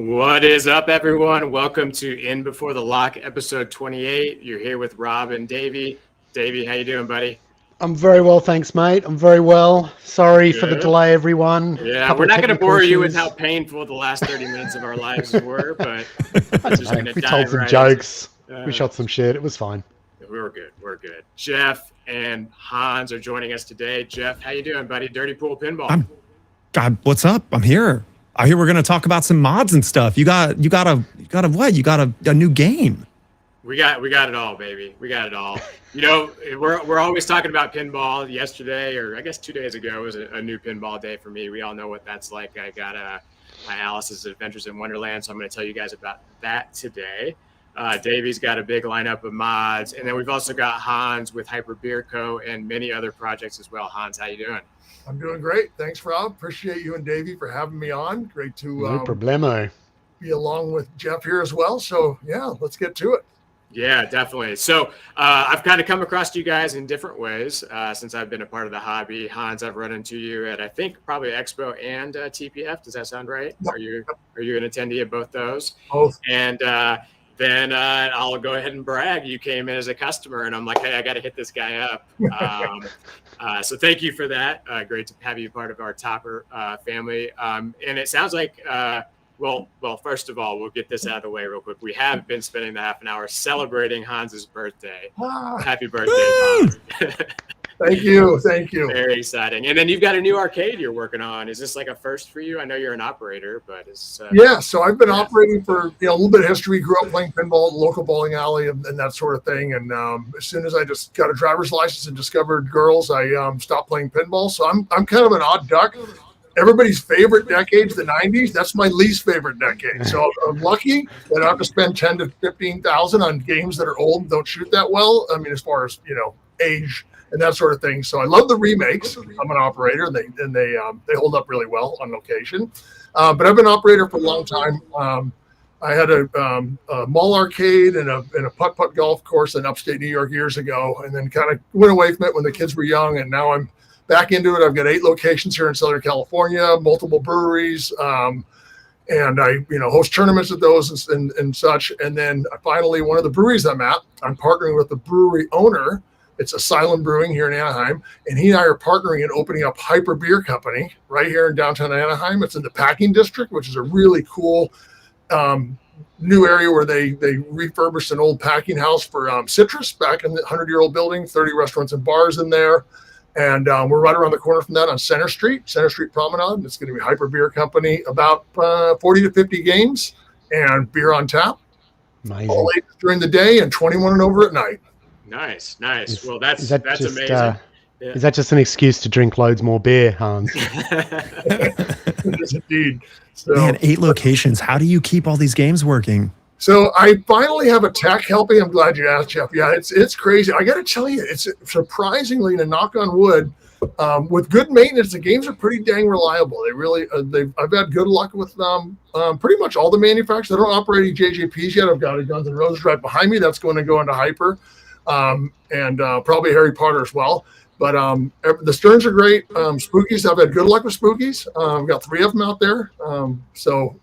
What is up, everyone? Welcome to In Before the Lock, episode 28. You're here with Rob and Davey. Davey, how you doing, buddy? I'm very well, thanks, mate. I'm very well. Sorry for the delay, everyone. Yeah, we're not going to bore you with how painful the last 30 minutes of our lives were, but we told some jokes. We shot some shit. It was fine. We're good. We're good. Jeff and Hans are joining us today. Jeff, how you doing, buddy? Dirty Pool Pinball. God, what's up? I'm here. I hear we're going to talk about some mods and stuff. You got a new game. We got it all, baby. We got it all. You know, we're always talking about pinball. Yesterday, or I guess 2 days ago, was a new pinball day for me. We all know what that's like. I got my Alice's Adventures in Wonderland, so I'm going to tell you guys about that today. Davey's got a big lineup of mods, and then we've also got Hans with Hyper Beer Co. and many other projects as well. Hans, how you doing? I'm doing great. Thanks, Rob. Appreciate you and Davey for having me on. Great to no problemo. Be along with Jeff here as well. So, yeah, let's get to it. Yeah, definitely. So I've kind of come across you guys in different ways since I've been a part of the hobby. Hans, I've run into you at, I think, probably Expo and TPF. Does that sound right? Yep. Are you an attendee at both those? Both. And then I'll go ahead and brag. You came in as a customer, and I'm like, hey, I got to hit this guy up. So thank you for that. Great to have you part of our Topper family. And it sounds like, well, first of all, we'll get this out of the way real quick. We have been spending the half an hour celebrating Hans's birthday. Happy birthday, Hans. Thank you. Very exciting. And then you've got a new arcade you're working on. Is this like a first for you? I know you're an operator, but it's yeah. So I've been operating for a little bit of history. Grew up playing pinball at the local bowling alley and that sort of thing. And as soon as I just got a driver's license and discovered girls, I stopped playing pinball. So I'm kind of an odd duck. Everybody's favorite decade's the 90s. That's my least favorite decade. So I'm lucky that I have to spend 10 to 15,000 on games that are old and don't shoot that well. I mean, as far as age and that sort of thing. So I love the remakes. I'm an operator, and they hold up really well on location. But I've been an operator for a long time. I had a mall arcade and a putt-putt golf course in upstate New York years ago, and then kind of went away from it when the kids were young, and now I'm back into it. I've got 8 locations here in Southern California, multiple breweries, and I host tournaments at those and such. And then finally, one of the breweries I'm partnering with the brewery owner. It's Asylum Brewing here in Anaheim, and he and I are partnering and opening up Hyper Beer Company right here in downtown Anaheim. It's in the Packing District, which is a really cool new area where they refurbished an old packing house for Citrus back in the 100-year-old building, 30 restaurants and bars in there. And we're right around the corner from that on Center Street Promenade. And it's going to be Hyper Beer Company, about 40 to 50 games and beer on tap. Amazing. All ages during the day and 21 and over at night. Nice. Well, that's amazing. Is that just an excuse to drink loads more beer, Hans? It is indeed. So, Man, 8 locations. How do you keep all these games working? So I finally have a tech helping. I'm glad you asked, Jeff. Yeah, it's crazy. I got to tell you, it's surprisingly, to knock on wood, with good maintenance, the games are pretty dang reliable. They really, I've had good luck with pretty much all the manufacturers. I don't operate any JJPs yet. I've got a Guns N' Roses right behind me. That's going to go into Hyper, and probably Harry Potter as well. But the Sterns are great. Spookies, I've had good luck with Spookies. I've got 3 of them out there. So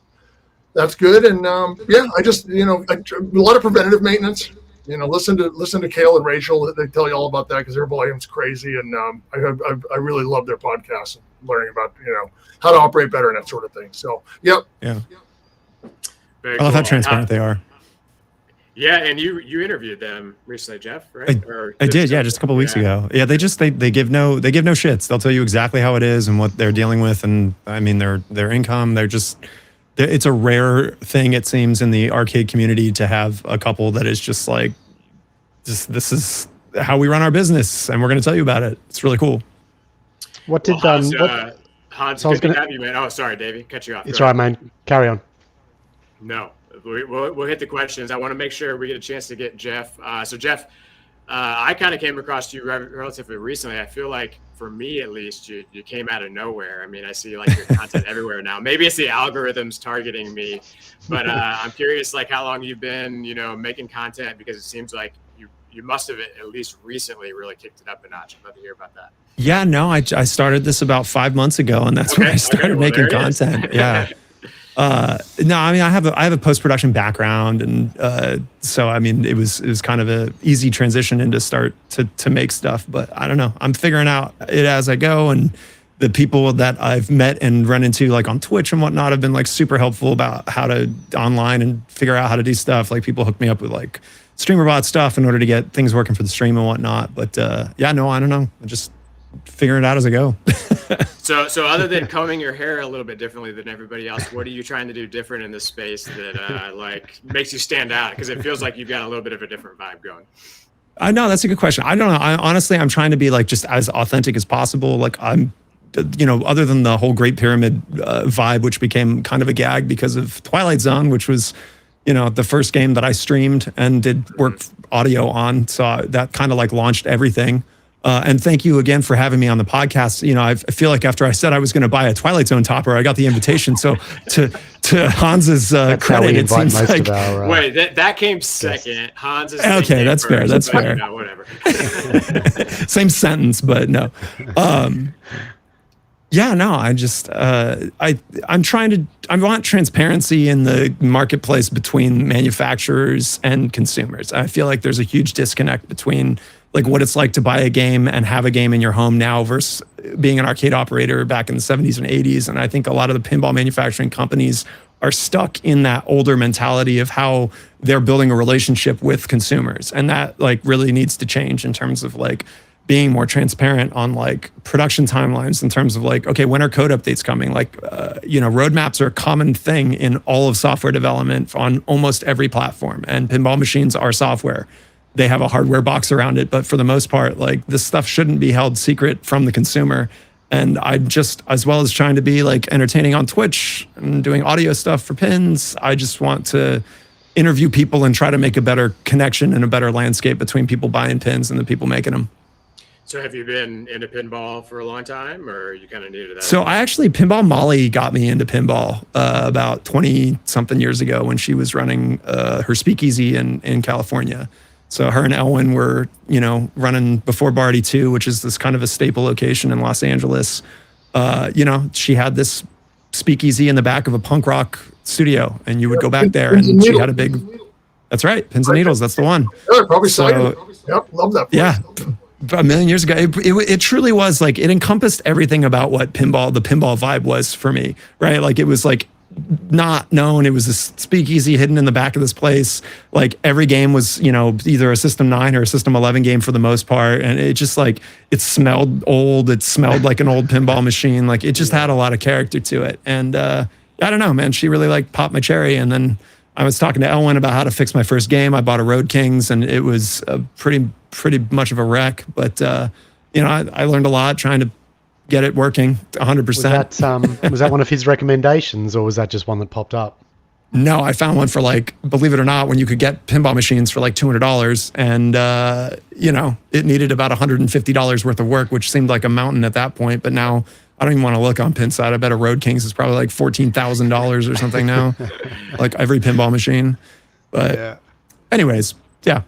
that's good. And yeah, I just, a lot of preventative maintenance. Listen to Kale and Rachel. They tell you all about that because their volume's crazy. And I really love their podcast and learning about, how to operate better and that sort of thing. So, yep. Yeah. Very I love cool. how transparent they are. Yeah, and you interviewed them recently, Jeff, right? I did, just a couple of weeks ago. Yeah, they give no shits. They'll tell you exactly how it is and what they're dealing with, and I mean their income. It's a rare thing, it seems, in the arcade community to have a couple that is just like, this is how we run our business, and we're going to tell you about it. It's really cool. What did Hans, good to have you, man. Oh, sorry, Davey, cut you off. It's all right, man. Carry on. No. We'll hit the questions. I want to make sure we get a chance to get Jeff. So Jeff, I kind of came across you relatively recently. I feel like, for me at least, you came out of nowhere. I mean, I see like your content everywhere now. Maybe it's the algorithms targeting me, but I'm curious, like, how long you've been, making content, because it seems like you must have at least recently really kicked it up a notch. I'd love to hear about that. Yeah, no, I started this about 5 months ago, and that's when I started making content. Yeah. No, I mean, I have a post-production background, and so I mean, it was kind of a easy transition into start to make stuff. But I don't know, I'm figuring out it as I go, and the people that I've met and run into like on Twitch and whatnot have been like super helpful about how to online and figure out how to do stuff. Like people hook me up with like StreamerBot stuff in order to get things working for the stream and whatnot. But yeah, no, I don't know. I'm just figuring it out as I go. So other than combing your hair a little bit differently than everybody else, what are you trying to do different in this space that like makes you stand out? Because it feels like you've got a little bit of a different vibe going. I know that's a good question. I don't know. Honestly, I'm trying to be like just as authentic as possible. Like I'm, other than the whole Great Pyramid vibe, which became kind of a gag because of Twilight Zone, which was, the first game that I streamed and did work audio on. So that kind of like launched everything. And thank you again for having me on the podcast. I feel like after I said I was going to buy a Twilight Zone topper, I got the invitation. So to Hans's credit, it seems like wait, that came second. Hans is okay. That's fair. That's fair. Whatever. Same sentence, but no. Yeah, no. I just I want transparency in the marketplace between manufacturers and consumers. I feel like there's a huge disconnect between like what it's like to buy a game and have a game in your home now versus being an arcade operator back in the 70s and 80s. And I think a lot of the pinball manufacturing companies are stuck in that older mentality of how they're building a relationship with consumers. And that like really needs to change in terms of like being more transparent on like production timelines in terms of like, okay, when are code updates coming? Like, roadmaps are a common thing in all of software development on almost every platform, and pinball machines are software. They have a hardware box around it, but for the most part, like this stuff shouldn't be held secret from the consumer. And I just, as well as trying to be like entertaining on Twitch and doing audio stuff for pins, I just want to interview people and try to make a better connection and a better landscape between people buying pins and the people making them. So have you been into pinball for a long time, or are you kind of new to that? So Pinball Molly got me into pinball about 20 something years ago when she was running her speakeasy in California. So her and Elwin were, running before Barty 2, which is this kind of a staple location in Los Angeles. She had this speakeasy in the back of a punk rock studio, and you would go back there, and she had a big. That's right, Pins and Needles. That's the one. Yeah, probably so. Yep, love that place. Yeah. A million years ago, it truly was like it encompassed everything about what the pinball vibe was for me, right? Like it was like not known. It was this speakeasy hidden in the back of this place. Like every game was, either a System 9 or a System 11 game for the most part. And it just like, it smelled old. It smelled like an old pinball machine. Like it just had a lot of character to it. And I don't know, man, she really like popped my cherry. And then I was talking to Elwin about how to fix my first game. I bought a Road Kings, and it was a pretty much of a wreck. But, I learned a lot trying to get it working 100%. Was that one of his recommendations, or was that just one that popped up? No, I found one for like, believe it or not, when you could get pinball machines for like $200, and it needed about $150 worth of work, which seemed like a mountain at that point. But now I don't even want to look on Pinside. I bet a Road Kings is probably like $14,000 or something now, like every pinball machine. But anyways, yeah.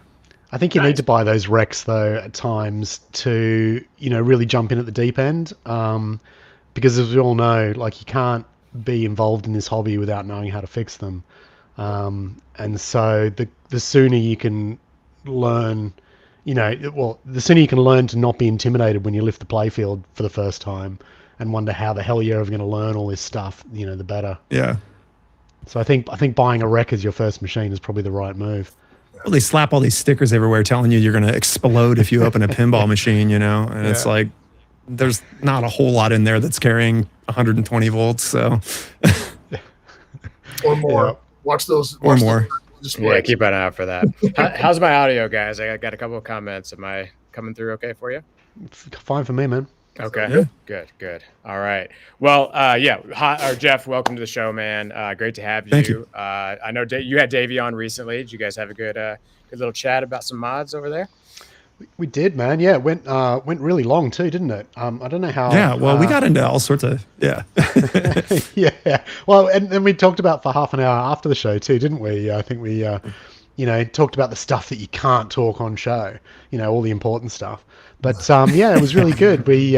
I think you need to buy those wrecks though at times to, really jump in at the deep end. Because as we all know, like you can't be involved in this hobby without knowing how to fix them. And so the sooner you can learn, the sooner you can learn to not be intimidated when you lift the playfield for the first time and wonder how the hell you're ever going to learn all this stuff, the better. Yeah. So I think buying a wreck as your first machine is probably the right move. Well, they slap all these stickers everywhere telling you you're going to explode if you open a pinball machine, and it's like, there's not a whole lot in there that's carrying 120 volts. So, or more. Watch those. Or more. Yeah, keep an eye out for that. How's my audio, guys? I got a couple of comments. Am I coming through okay for you? Fine for me, man. Okay. Yeah. Good. All right. Well, Jeff, welcome to the show, man. Great to have you. Thank you. I know you had Davey on recently. Did you guys have a good little chat about some mods over there? We did, man. Yeah, it went really long too, didn't it? I don't know how. Yeah. Well, we got into all sorts of yeah. Yeah. Well, and then we talked about for half an hour after the show too, didn't we? I think we, talked about the stuff that you can't talk on show. All the important stuff. But it was really good. We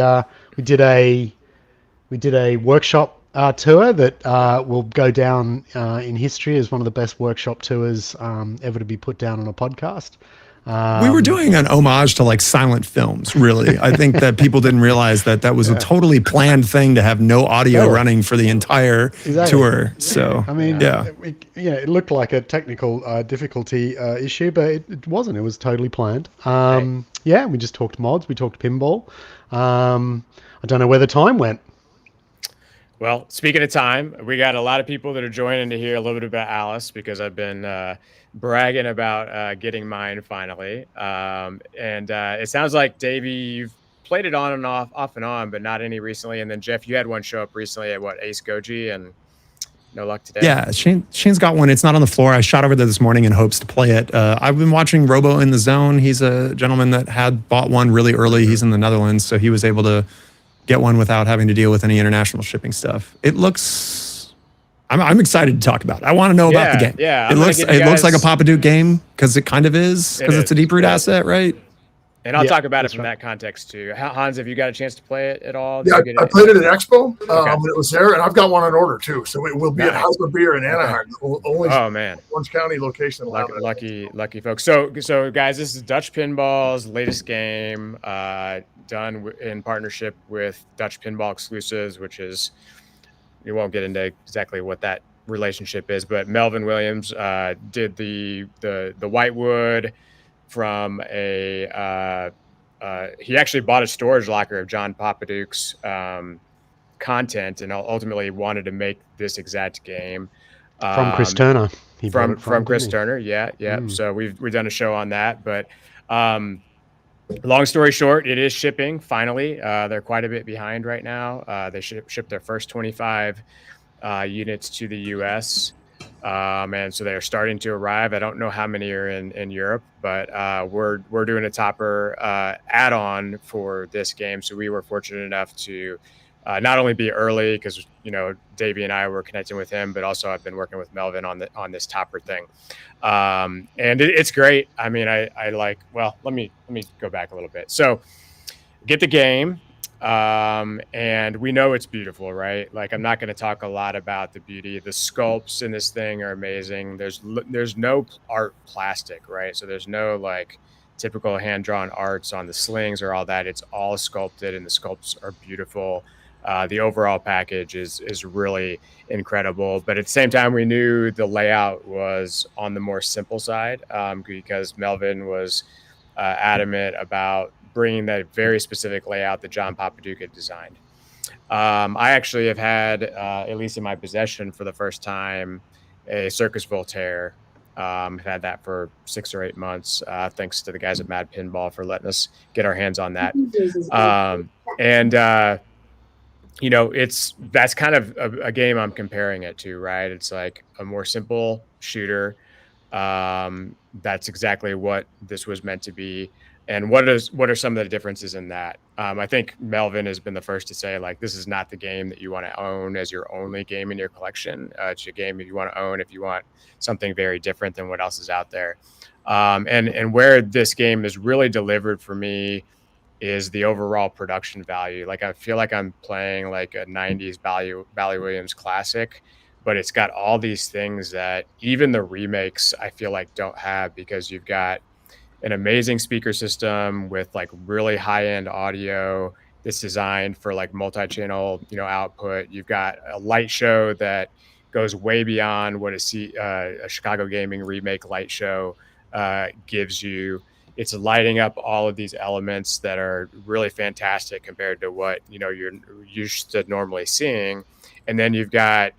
did a workshop tour that will go down in history as one of the best workshop tours ever to be put down on a podcast. We were doing an homage to like silent films, really. I think that people didn't realize that that was a totally planned thing to have no audio running for the entire tour. So, I mean, it looked like a technical difficulty issue, but it wasn't. It was totally planned. Yeah, we just talked mods. We talked pinball. I don't know where the time went. Well, speaking of time, we got a lot of people that are joining to hear a little bit about Alice because I've been bragging about getting mine finally. And it sounds like, Davey, you've played it on and off and on, but not any recently. And then, Jeff, you had one show up recently at Ace Goji, and no luck today. Yeah, Shane's got one. It's not on the floor. I shot over there this morning in hopes to play it. I've been watching Robo in the Zone. He's a gentleman that had bought one really early. He's in the Netherlands, so he was able to get one without having to deal with any international shipping stuff. It looks... I'm excited to talk about it. I want to know about the game. Yeah, it looks like a Papa Duke game because it kind of is, because it's a deep root asset, right? And I'll talk about it from that context too. Hans, have you got a chance to play it at all? Yeah, I played it at Expo when it was there, and I've got one on order too. So it will be at House of Beer in Anaheim. Only Orange County location. Lucky folks. So guys, this is Dutch Pinball's latest game, done in partnership with Dutch Pinball Exclusives, which is, we won't get into exactly what that relationship is, but Melvin Williams did the Whitewood from a he actually bought a storage locker of John Papaduke's content, and ultimately wanted to make this exact game from Chris Turner. From Chris Turner, yeah. So we've done a show on that, but long story short, it is shipping finally. They're quite a bit behind right now. They shipped their first 25 units to the US. And so they're starting to arrive. I don't know how many are in Europe, but we're doing a topper add-on for this game. So we were fortunate enough to not only be early, because Davey and I were connecting with him, but also I've been working with Melvin on this topper thing, and it's great. I mean, I like. Well, let me go back a little bit. So get the game. And we know it's beautiful, right? Like, I'm not going to talk a lot about the beauty. The sculpts in this thing are amazing. There's no art plastic, right? So there's no like typical hand-drawn arts on the slings or all that. It's all sculpted, and the sculpts are beautiful. The overall package is really incredible. But at the same time, we knew the layout was on the more simple side, because Melvin was adamant about bringing that very specific layout that John Papaduke had designed. I actually have had, at least in my possession for the first time, a Circus Voltaire. I've had that for 6 or 8 months, thanks to the guys at Mad Pinball for letting us get our hands on that. That's kind of a game I'm comparing it to, right? It's like a more simple shooter. That's exactly what this was meant to be. And what are some of the differences in that? I think Melvin has been the first to say, like, this is not the game that you want to own as your only game in your collection. It's your game if you want to own, if you want something very different than what else is out there. And where this game is really delivered for me is the overall production value. Like, I feel like I'm playing like a 90s Bally Williams classic, but it's got all these things that even the remakes I feel like don't have, because you've got an amazing speaker system with like really high-end audio that's designed for like multi-channel, output. You've got a light show that goes way beyond what a Chicago Gaming remake light show gives you. It's lighting up all of these elements that are really fantastic compared to what you're used to normally seeing. And then you've got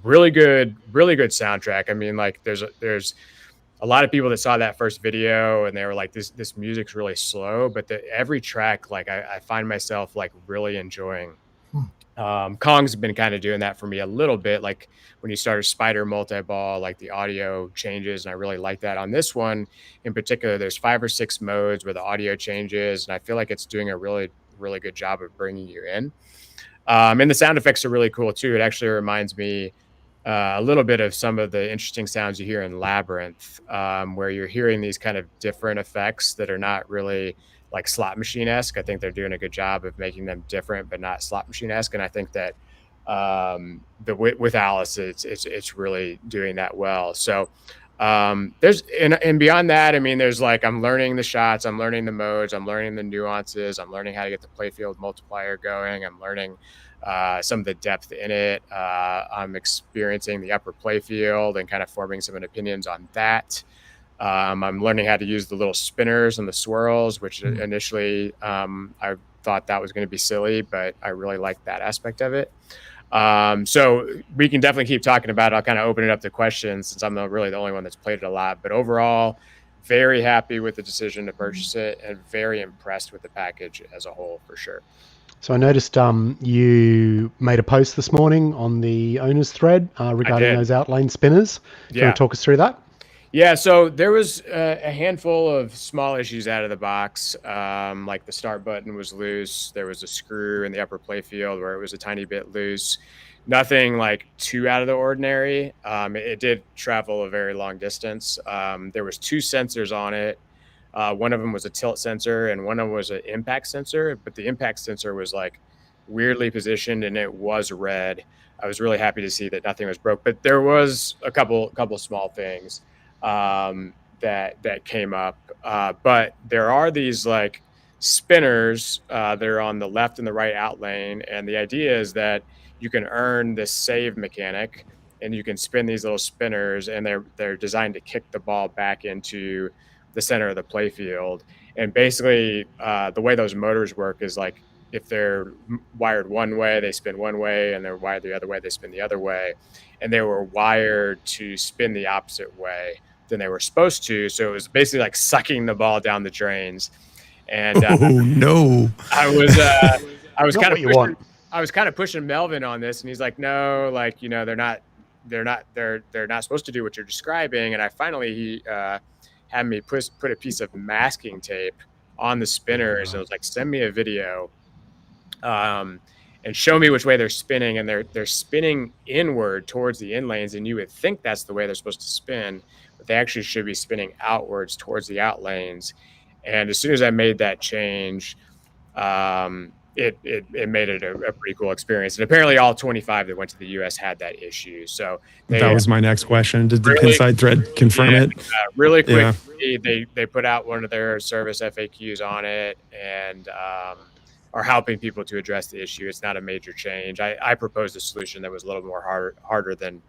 really good soundtrack. I mean, like there's a lot of people that saw that first video and they were like, this music's really slow, but every track, like I find myself like really enjoying. Kong's been kind of doing that for me a little bit. Like when you start a Spider multi-ball, like the audio changes, and I really like that. On this one in particular, there's 5 or 6 modes where the audio changes, and I feel like it's doing a really, really good job of bringing you in. And the sound effects are really cool too. It actually reminds me a little bit of some of the interesting sounds you hear in Labyrinth, where you're hearing these kind of different effects that are not really like slot machine-esque. I think they're doing a good job of making them different, but not slot machine-esque. And I think that with Alice, it's really doing that well. So there's and beyond that, I mean, there's like I'm learning the shots, I'm learning the modes, I'm learning the nuances, I'm learning how to get the playfield multiplier going, I'm learning some of the depth in it. I'm experiencing the upper playfield and kind of forming some opinions on that. I'm learning how to use the little spinners and the swirls, which initially I thought that was going to be silly, but I really like that aspect of it. So we can definitely keep talking about it. I'll kind of open it up to questions since I'm really the only one that's played it a lot. But overall, very happy with the decision to purchase it and very impressed with the package as a whole for sure. So I noticed you made a post this morning on the owners thread regarding those outlane spinners. Do you want to talk us through that? Yeah, so there was a handful of small issues out of the box. Like the start button was loose. There was a screw in the upper playfield where it was a tiny bit loose. Nothing like too out of the ordinary. It did travel a very long distance. There was 2 sensors on it. One of them was a tilt sensor and one of them was an impact sensor, but the impact sensor was like weirdly positioned and it was red. I was really happy to see that nothing was broke, but there was a couple small things that came up. But there are these like spinners that are on the left and the right out lane, and the idea is that you can earn this save mechanic and you can spin these little spinners, and they're designed to kick the ball back into the center of the playfield. And basically the way those motors work is like if they're wired one way, they spin one way, and they're wired the other way, they spin the other way. And they were wired to spin the opposite way than they were supposed to. So it was basically like sucking the ball down the drains. And no, I was kind of pushing Melvin on this, and he's like, no, like, you know, they're not supposed to do what you're describing. And I finally had me put a piece of masking tape on the spinners. And it was like, send me a video and show me which way they're spinning. And they're spinning inward towards the in lanes, and you would think that's the way they're supposed to spin, but they actually should be spinning outwards towards the out lanes. And as soon as I made that change, it made it a pretty cool experience. And apparently all 25 that went to the US had that issue. So that was my next question. Did the Pinside thread confirm it? Really quick. Yeah. They put out one of their service FAQs on it, and are helping people to address the issue. It's not a major change. I proposed a solution that was a little more harder than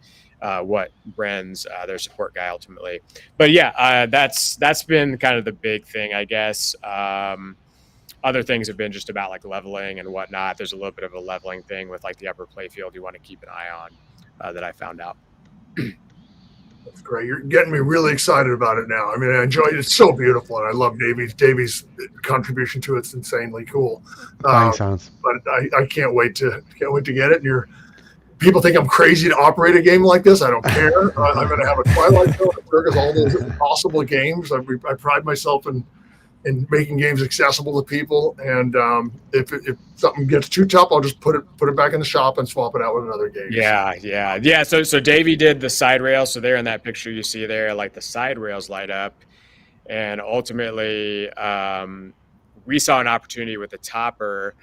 what Bren's their support guy ultimately. But yeah, that's been kind of the big thing, I guess. Other things have been just about like leveling and whatnot. There's a little bit of a leveling thing with like the upper playfield you want to keep an eye on that I found out. That's great. You're getting me really excited about it now. I mean, I enjoy it. It's so beautiful, and I love Davies' contribution to it's insanely cool. Thanks, Hans. But I can't wait to get it. And people think I'm crazy to operate a game like this. I don't care. I'm going to have a Twilight Zone, all those possible games. I pride myself in making games accessible to people. And if something gets too tough, I'll just put it back in the shop and swap it out with another game. Yeah. So Davey did the side rails. So there in that picture you see there, like the side rails light up. And ultimately, we saw an opportunity with the topper.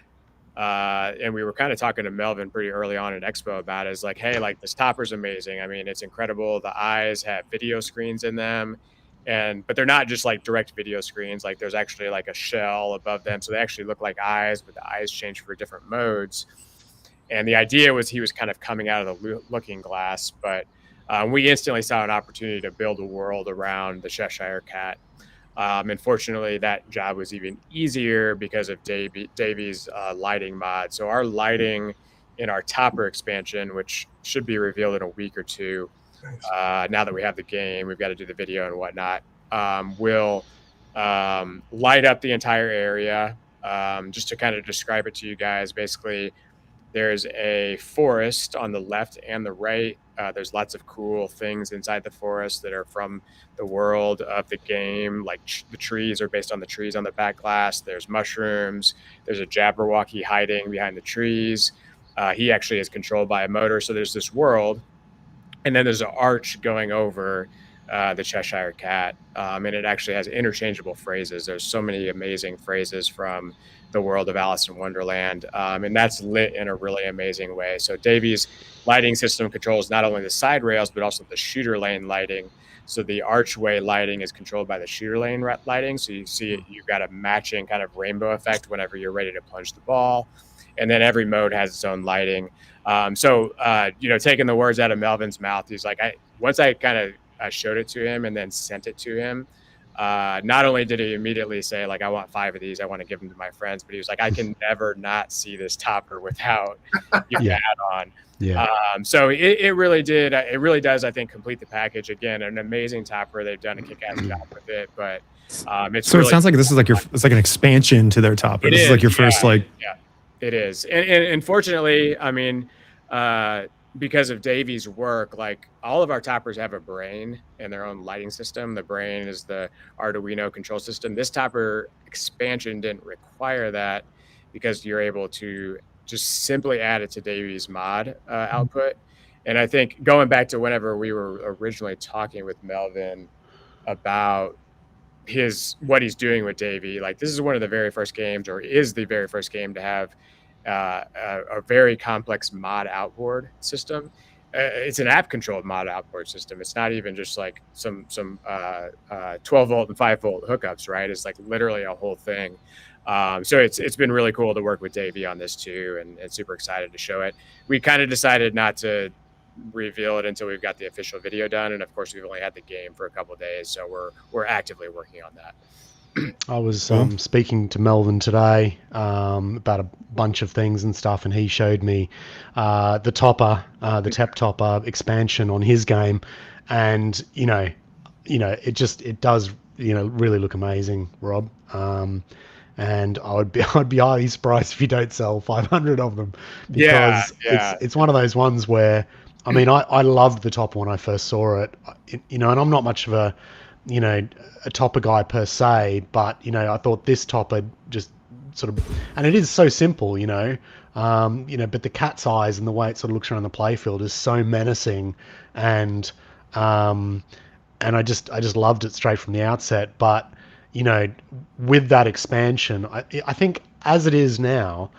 And we were kind of talking to Melvin pretty early on at Expo about it. It's like, hey, like this topper's amazing. I mean, it's incredible. The eyes have video screens in them. But they're not just like direct video screens. Like there's actually like a shell above them, so they actually look like eyes, but the eyes change for different modes. And the idea was he was kind of coming out of the looking glass, but we instantly saw an opportunity to build a world around the Cheshire Cat. And fortunately, that job was even easier because of Davies' lighting mod. So our lighting in our topper expansion, which should be revealed in a week or two. Now that we have the game, we've got to do the video and whatnot. We'll light up the entire area. Just to kind of describe it to you guys, basically, there's a forest on the left and the right. There's lots of cool things inside the forest that are from the world of the game. Like the trees are based on the trees on the back glass. There's mushrooms. There's a Jabberwocky hiding behind the trees. He actually is controlled by a motor. So there's this world. And then there's an arch going over the Cheshire Cat. And it actually has interchangeable phrases. There's so many amazing phrases from the world of Alice in Wonderland. And that's lit in a really amazing way. So Davy's lighting system controls not only the side rails, but also the shooter lane lighting. So the archway lighting is controlled by the shooter lane lighting. So you see you've got a matching kind of rainbow effect whenever you're ready to plunge the ball. And then every mode has its own lighting. Taking the words out of Melvin's mouth, he's like, once I kind of showed it to him and then sent it to him, not only did he immediately say, like, I want 5 of these, I want to give them to my friends, but he was like, I can never not see this topper without your add-on. Yeah. So it really does, I think, complete the package. Again, an amazing topper. They've done a kick-ass job with it, but it sounds like this is it's like an expansion to their topper. This is like your first it is. And unfortunately, I mean, because of Davy's work, like all of our toppers have a brain and their own lighting system. The brain is the Arduino control system. This topper expansion didn't require that because you're able to just simply add it to Davy's mod output. And I think going back to whenever we were originally talking with Melvin about what he's doing with Davy, like this is one of the very first games, or is the very first game to have a very complex mod outboard system. It's an app controlled mod outboard system. It's not even just like some 12 volt and 5 volt hookups, right? It's like literally a whole thing. So it's been really cool to work with Davey on this too, and super excited to show it. We kind of decided not to reveal it until we've got the official video done, and of course we've only had the game for a couple of days, so we're actively working on that. I was speaking to Melvin today about a bunch of things and stuff, and he showed me the topper, the tap topper expansion on his game, and it does really look amazing, Rob. And I'd be highly surprised if you don't sell 500 of them, because it's one of those ones where, I mean, I loved the topper when I first saw it, and I'm not much of a topper guy per se, but I thought this topper just sort of, and it is so simple, but the cat's eyes and the way it sort of looks around the playfield is so menacing, and I just loved it straight from the outset. But with that expansion, I think as it is now,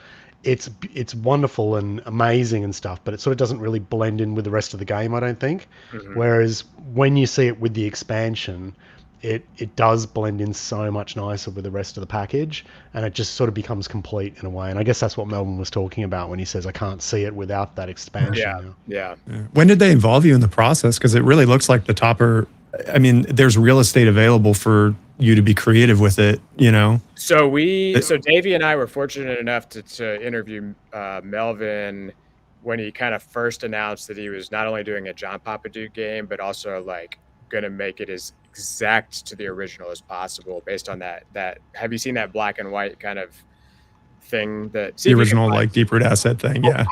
it's wonderful and amazing and stuff, but it sort of doesn't really blend in with the rest of the game, I don't think. Mm-hmm. Whereas when you see it with the expansion, it does blend in so much nicer with the rest of the package, and it just sort of becomes complete in a way. And I guess that's what Melvin was talking about when he says, I can't see it without that expansion. Yeah. When did they involve you in the process? Because it really looks like the topper, I mean, there's real estate available for you to be creative with it, So Davey and I were fortunate enough to interview Melvin when he kind of first announced that he was not only doing a John Papaduke game, but also like going to make it as exact to the original as possible based on that. Have you seen that black and white kind of thing? The original like deep root asset thing. Yeah.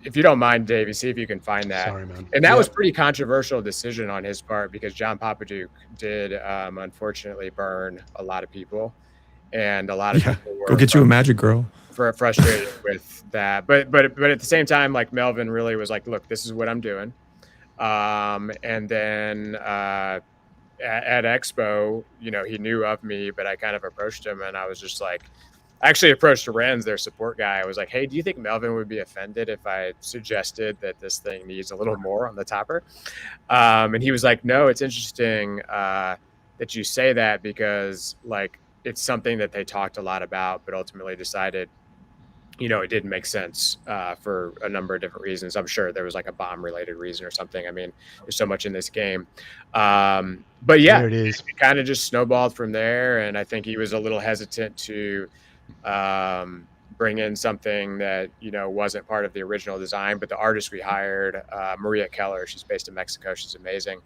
If you don't mind, Davey, see if you can find that. Sorry, man. And that was pretty controversial decision on his part, because John Papaduke did unfortunately burn a lot of people, and a lot of people were go get you a magic girl. Frustrated with that. But at the same time, like Melvin really was like, look, this is what I'm doing. And then at Expo, he knew of me, but I kind of approached him, and I was just like, I actually approached Renz, their support guy. I was like, hey, do you think Melvin would be offended if I suggested that this thing needs a little more on the topper? And he was like, no, it's interesting that you say that, because like it's something that they talked a lot about, but ultimately decided, it didn't make sense for a number of different reasons. I'm sure there was like a bomb related reason or something. I mean, there's so much in this game. But yeah, there it is. It kind of just snowballed from there. And I think he was a little hesitant to bring in something that wasn't part of the original design. But the artist we hired, Maria Keller, she's based in Mexico, she's amazing.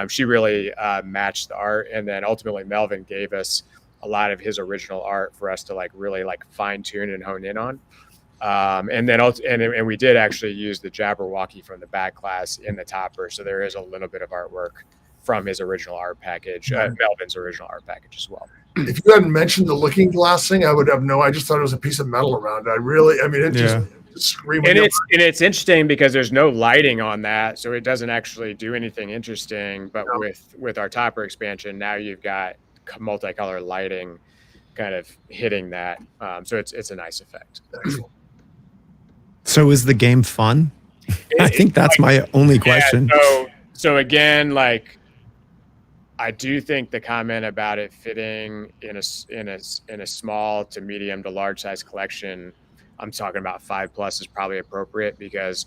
She really matched the art, and then ultimately Melvin gave us a lot of his original art for us to like really like fine tune and hone in on. And we did actually use the Jabberwocky from the back class in the topper, so there is a little bit of artwork from his original art package, Melvin's original art package as well. If you hadn't mentioned the looking glass thing, I would have I just thought it was a piece of metal around it. Just screaming. And it's interesting because there's no lighting on that, so it doesn't actually do anything interesting. But with our topper expansion, now you've got multicolor lighting kind of hitting that. So it's a nice effect. Excellent. So is the game fun? I think that's my only question. So again, like, I do think the comment about it fitting in a small to medium to large size collection, I'm talking about 5+, is probably appropriate, because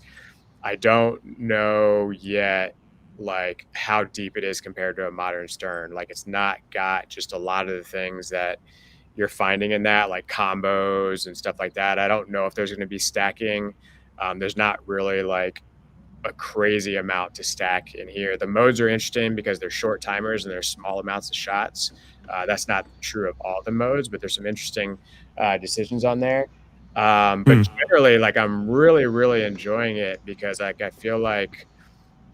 I don't know yet like how deep it is compared to a modern Stern. Like, it's not got just a lot of the things that you're finding in that, like combos and stuff like that. I don't know if there's going to be stacking. There's not really like a crazy amount to stack in here. The modes are interesting because they're short timers and there's small amounts of shots. That's not true of all the modes, but there's some interesting decisions on there. But generally, like, I'm really, really enjoying it, because like, I feel like,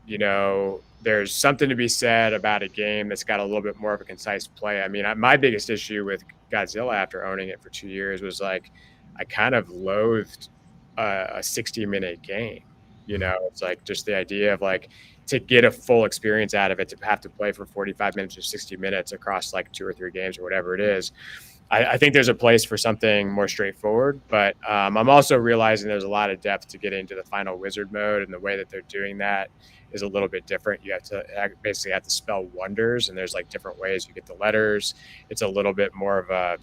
you know, there's something to be said about a game that's got a little bit more of a concise play. I mean, my biggest issue with Godzilla after owning it for 2 years was like, I kind of loathed a 60-minute game. You know, it's like just the idea of like, to get a full experience out of it, to have to play for 45 minutes or 60 minutes across like 2 or 3 games or whatever it is. I think there's a place for something more straightforward, but I'm also realizing there's a lot of depth to get into the final wizard mode, and the way that they're doing that is a little bit different. You have to basically have to spell wonders, and there's like different ways you get the letters. It's a little bit more of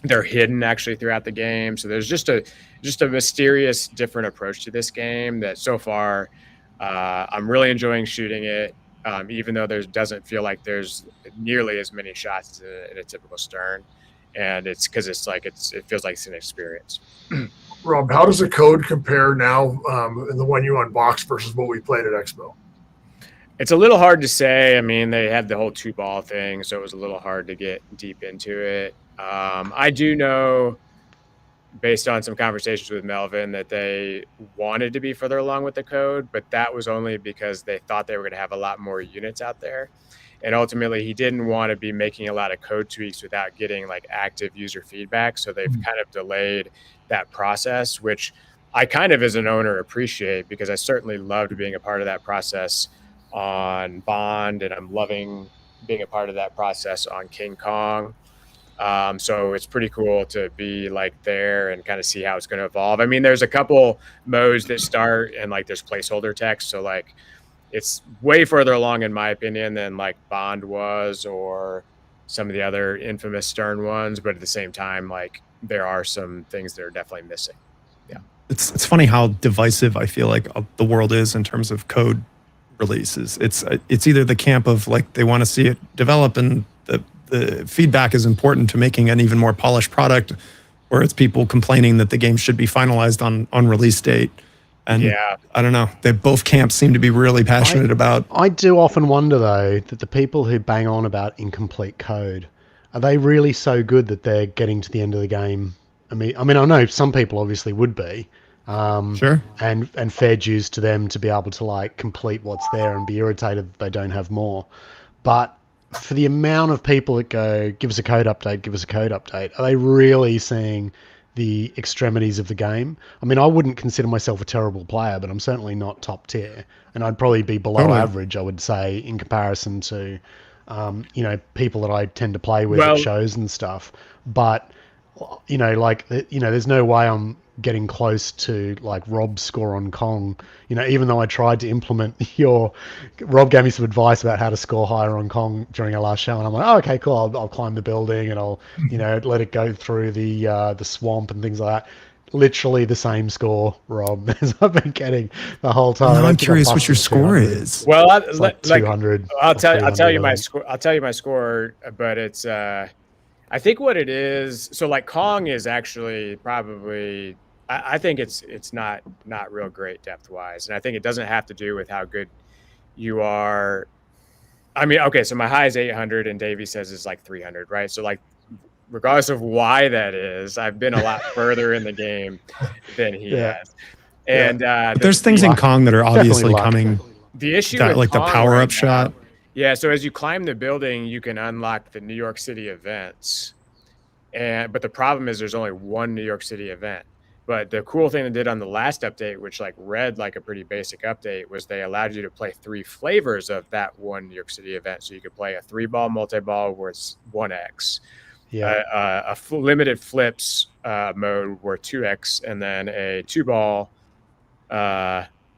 they're hidden actually throughout the game. So there's just a mysterious, different approach to this game that so far I'm really enjoying shooting it, even though there doesn't feel like there's nearly as many shots in a typical Stern. And it's because it's like it feels like it's an experience. Rob, how does the code compare now in the one you unboxed versus what we played at Expo? It's a little hard to say. I mean, they had the whole 2-ball thing, so it was a little hard to get deep into it. I do know, based on some conversations with Melvin, that they wanted to be further along with the code, but that was only because they thought they were going to have a lot more units out there. And ultimately, he didn't want to be making a lot of code tweaks without getting like active user feedback. So they've kind of delayed that process, which I kind of, as an owner, appreciate, because I certainly loved being a part of that process on Bond, and I'm loving being a part of that process on King Kong. So it's pretty cool to be like there and kind of see how it's going to evolve. I mean, there's a couple modes that start and like there's placeholder text. So like, it's way further along, in my opinion, than like Bond was or some of the other infamous Stern ones. But at the same time, like, there are some things that are definitely missing. Yeah. It's funny how divisive I feel like the world is in terms of code releases. It's either the camp of like, they want to see it develop and the feedback is important to making an even more polished product, or it's people complaining that the game should be finalized on release date. And yeah, I don't know. Both camps seem to be really passionate about. I do often wonder, though, that the people who bang on about incomplete code, are they really so good that they're getting to the end of the game? I mean, I know some people obviously would be. Sure. And fair dues to them to be able to like complete what's there and be irritated that they don't have more. But for the amount of people that go, give us a code update, give us a code update, are they really seeing the extremities of the game? I mean, I wouldn't consider myself a terrible player, but I'm certainly not top tier, and I'd probably be below average, I would say, in comparison to people that I tend to play with at shows and stuff. But like, there's no way I'm getting close to like Rob's score on Kong. Even though I tried to implement Rob gave me some advice about how to score higher on Kong during our last show, and I'm like, oh, okay, cool. I'll climb the building and I'll let it go through the swamp and things like that. Literally the same score, Rob, as I've been getting the whole time. Well, I'm curious what your score is. Well, like 200. I'll tell you my score. I'll tell you my score, but it's I think what it is. So like Kong is actually probably. I think it's not real great depth wise, and I think it doesn't have to do with how good you are. I mean, okay, so my high is 800, and Davey says it's like 300, right? So like, regardless of why that is, I've been a lot further in the game than he has. And there's things in Kong that are obviously coming. The issue that, with like Kong the power up shot. Yeah, so as you climb the building, you can unlock the New York City events, but the problem is there's only one New York City event. But the cool thing they did on the last update, which like read like a pretty basic update, was they allowed you to play 3 flavors of that one New York City event. So you could play a 3-ball multi-ball where it's 1x. limited flips mode were 2x, and then a 2-ball.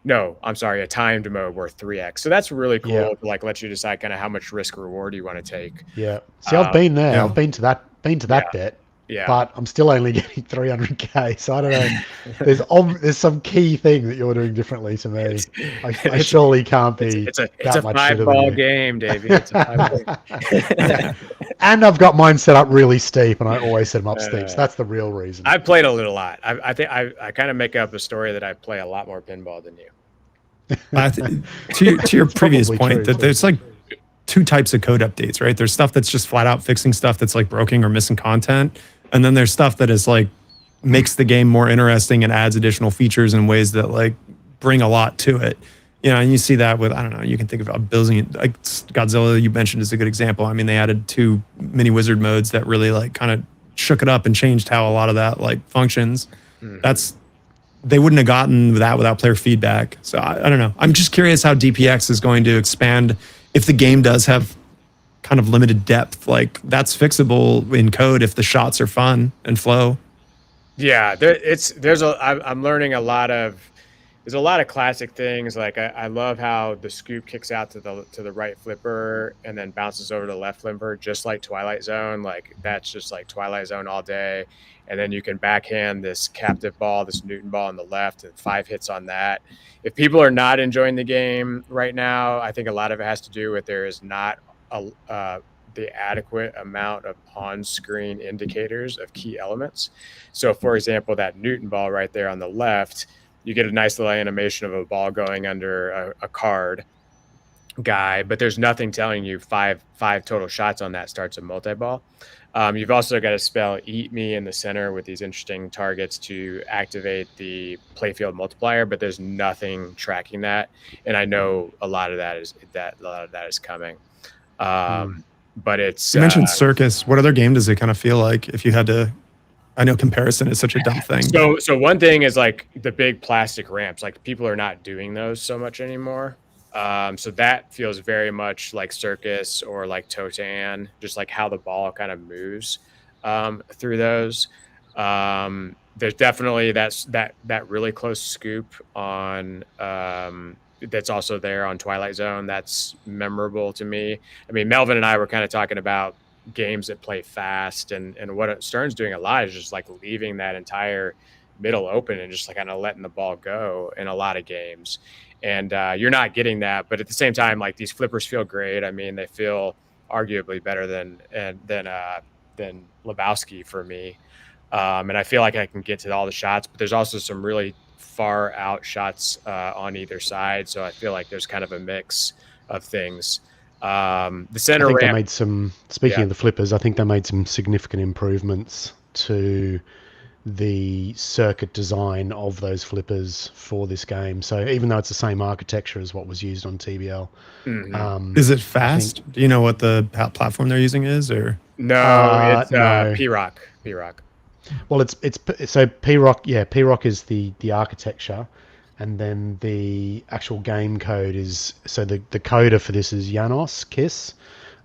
No, I'm sorry, a timed mode were 3x. So that's really cool to like let you decide kind of how much risk reward you want to take. Yeah. See, I've been there. Yeah. I've been to that bet. Yeah. But I'm still only getting 300k, so I don't know. There's some key thing that you're doing differently to me. I surely can't be. It's a much shitter than 5-ball you. game, Davey. It's a 5-ball game. And I've got mine set up really steep, and I always set them up steep. So that's the real reason. I've played a lot. I think I kind of make up a story that I play a lot more pinball than you. To your previous point, true, that there's like two types of code updates, right? There's stuff that's just flat out fixing stuff that's like broken or missing content. And then there's stuff that is like makes the game more interesting and adds additional features in ways that like bring a lot to it. You know, and you see that with, I don't know, you can think about building like Godzilla you mentioned is a good example. I mean, they added 2 mini wizard modes that really like kind of shook it up and changed how a lot of that like functions. They wouldn't have gotten that without player feedback. So I don't know. I'm just curious how DPX is going to expand if the game does have kind of limited depth. Like that's fixable in code if the shots are fun and flow. Yeah, I'm learning there's a lot of classic things. Like I love how the scoop kicks out to the right flipper and then bounces over to the left flipper, just like Twilight Zone. Like that's just like Twilight Zone all day. And then you can backhand this captive ball, this Newton ball on the left, and 5 hits on that. If people are not enjoying the game right now, I think a lot of it has to do with there is not the adequate amount of on-screen indicators of key elements. So, for example, that Newton ball right there on the left, you get a nice little animation of a ball going under a card guy, but there's nothing telling you five total shots on that starts a multi-ball. You've also got to spell "Eat Me" in the center with these interesting targets to activate the playfield multiplier, but there's nothing tracking that. And I know a lot of that is coming. But it's you mentioned Circus. What other game does it kind of feel like if you had to? I know comparison is such a dumb thing. So one thing is like the big plastic ramps. Like people are not doing those so much anymore. So that feels very much like Circus or like Totan, just like how the ball kind of moves through those. There's definitely that really close scoop on that's also there on Twilight Zone. That's memorable to me. I mean, Melvin and I were kind of talking about games that play fast, and what Stern's doing a lot is just like leaving that entire middle open and just like kind of letting the ball go in a lot of games. And you're not getting that, but at the same time, like these flippers feel great. I mean, they feel arguably better than Lebowski for me. And I feel like I can get to all the shots, but there's also some really far out shots on either side. So I feel like there's kind of a mix of things. The center ramp, they made some, speaking of the flippers, I think they made some significant improvements to the circuit design of those flippers for this game. So even though it's the same architecture as what was used on TBL. Is it fast? Do you know what the platform they're using is, or? No, it's no. P-Rock. Well, it's so P-Rock. Yeah, P-Rock is the architecture, and then the actual game code is, so the coder for this is Janos Kiss,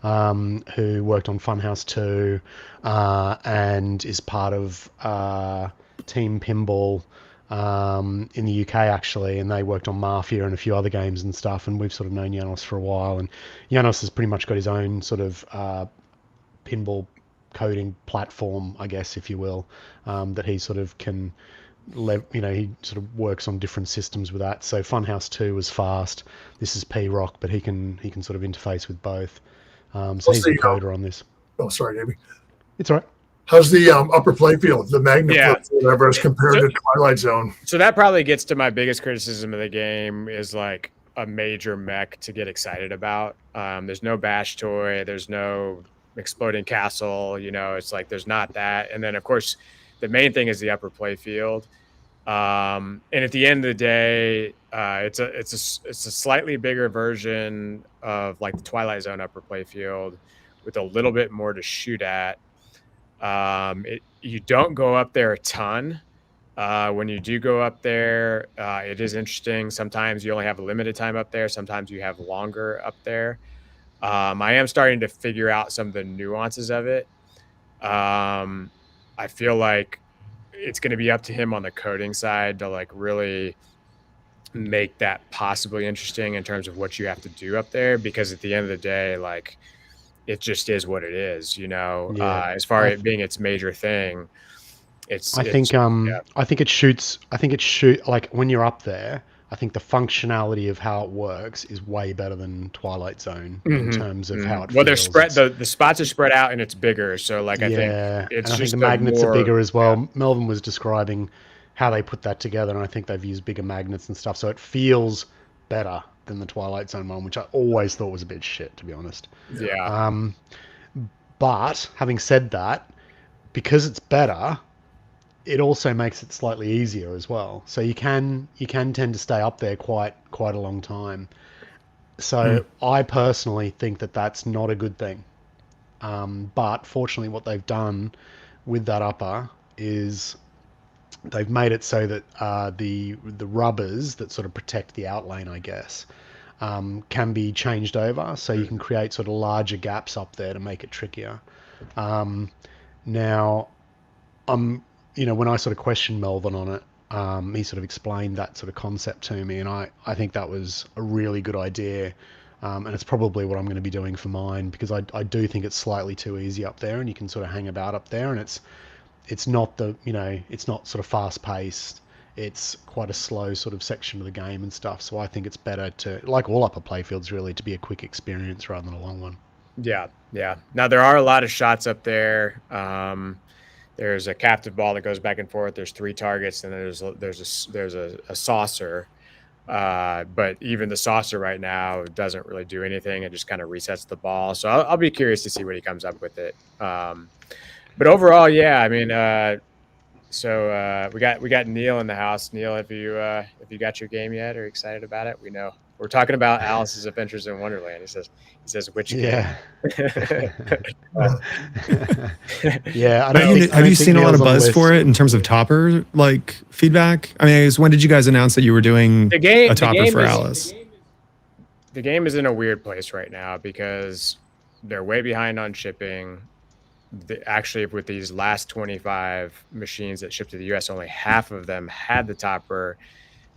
who worked on Funhouse 2 and is part of Team Pinball in the UK actually, and they worked on Mafia and a few other games and stuff, and we've sort of known Janos for a while, and Janos has pretty much got his own sort of pinball coding platform, I guess, if you will, that he sort of can, he sort of works on different systems with that. So Funhouse 2 was fast. This is P-Rock, but he can sort of interface with both. So he's the coder on this. Oh, sorry, Davey. It's all right. How's the upper playfield, the magnet flip, whatever, as compared to Twilight Zone? So that probably gets to my biggest criticism of the game is like a major mech to get excited about. There's no bash toy. There's no exploding castle. It's like there's not that. And then, of course, the main thing is the upper playfield. And at the end of the day, it's a slightly bigger version of like the Twilight Zone upper playfield with a little bit more to shoot at. You don't go up there a ton. When you do go up there, it is interesting. Sometimes you only have a limited time up there. Sometimes you have longer up there. I am starting to figure out some of the nuances of it. I feel like it's going to be up to him on the coding side to like really make that possibly interesting in terms of what you have to do up there, because at the end of the day, like, it just is what it is, you know. Yeah. As far as it being its major thing, I think it shoots like when you're up there, I think the functionality of how it works is way better than Twilight Zone in terms of how it well, feels. they're spread, the spots are spread out and it's bigger, so like I think it's and I think just the magnets are bigger as well. Yeah. Melvin was describing how they put that together, and I think they've used bigger magnets and stuff, so it feels better than the Twilight Zone one, which I always thought was a bit shit, to be honest. Yeah. But having said that, because it's better, it also makes it slightly easier as well. So you can tend to stay up there quite a long time. So I personally think that that's not a good thing. But fortunately, what they've done with that upper is they've made it so that the rubbers that sort of protect the outlane, I guess, can be changed over. So you can create sort of larger gaps up there to make it trickier. Now, when I sort of questioned Melvin on it, he sort of explained that sort of concept to me, and I think that was a really good idea, and it's probably what I'm going to be doing for mine, because I do think it's slightly too easy up there, and you can sort of hang about up there, and it's not it's not sort of fast paced. It's quite a slow sort of section of the game and stuff. So I think it's better to, like all upper playfields, really, to be a quick experience rather than a long one. Yeah. Now there are a lot of shots up there. There's a captive ball that goes back and forth. There's 3 targets, and there's a saucer. But even the saucer right now doesn't really do anything. It just kind of resets the ball. So I'll be curious to see what he comes up with it. But overall, yeah, I mean, so we got Neil in the house. Neil, have you got your game yet? Or excited about it? We know we're talking about Alice's Adventures in Wonderland. He says which game? Yeah. Have you seen a lot of buzz for it in terms of topper like feedback? I mean, when did you guys announce that you were doing a topper for Alice? The game is in a weird place right now because they're way behind on shipping. Actually, with these last 25 machines that shipped to the US, only half of them had the topper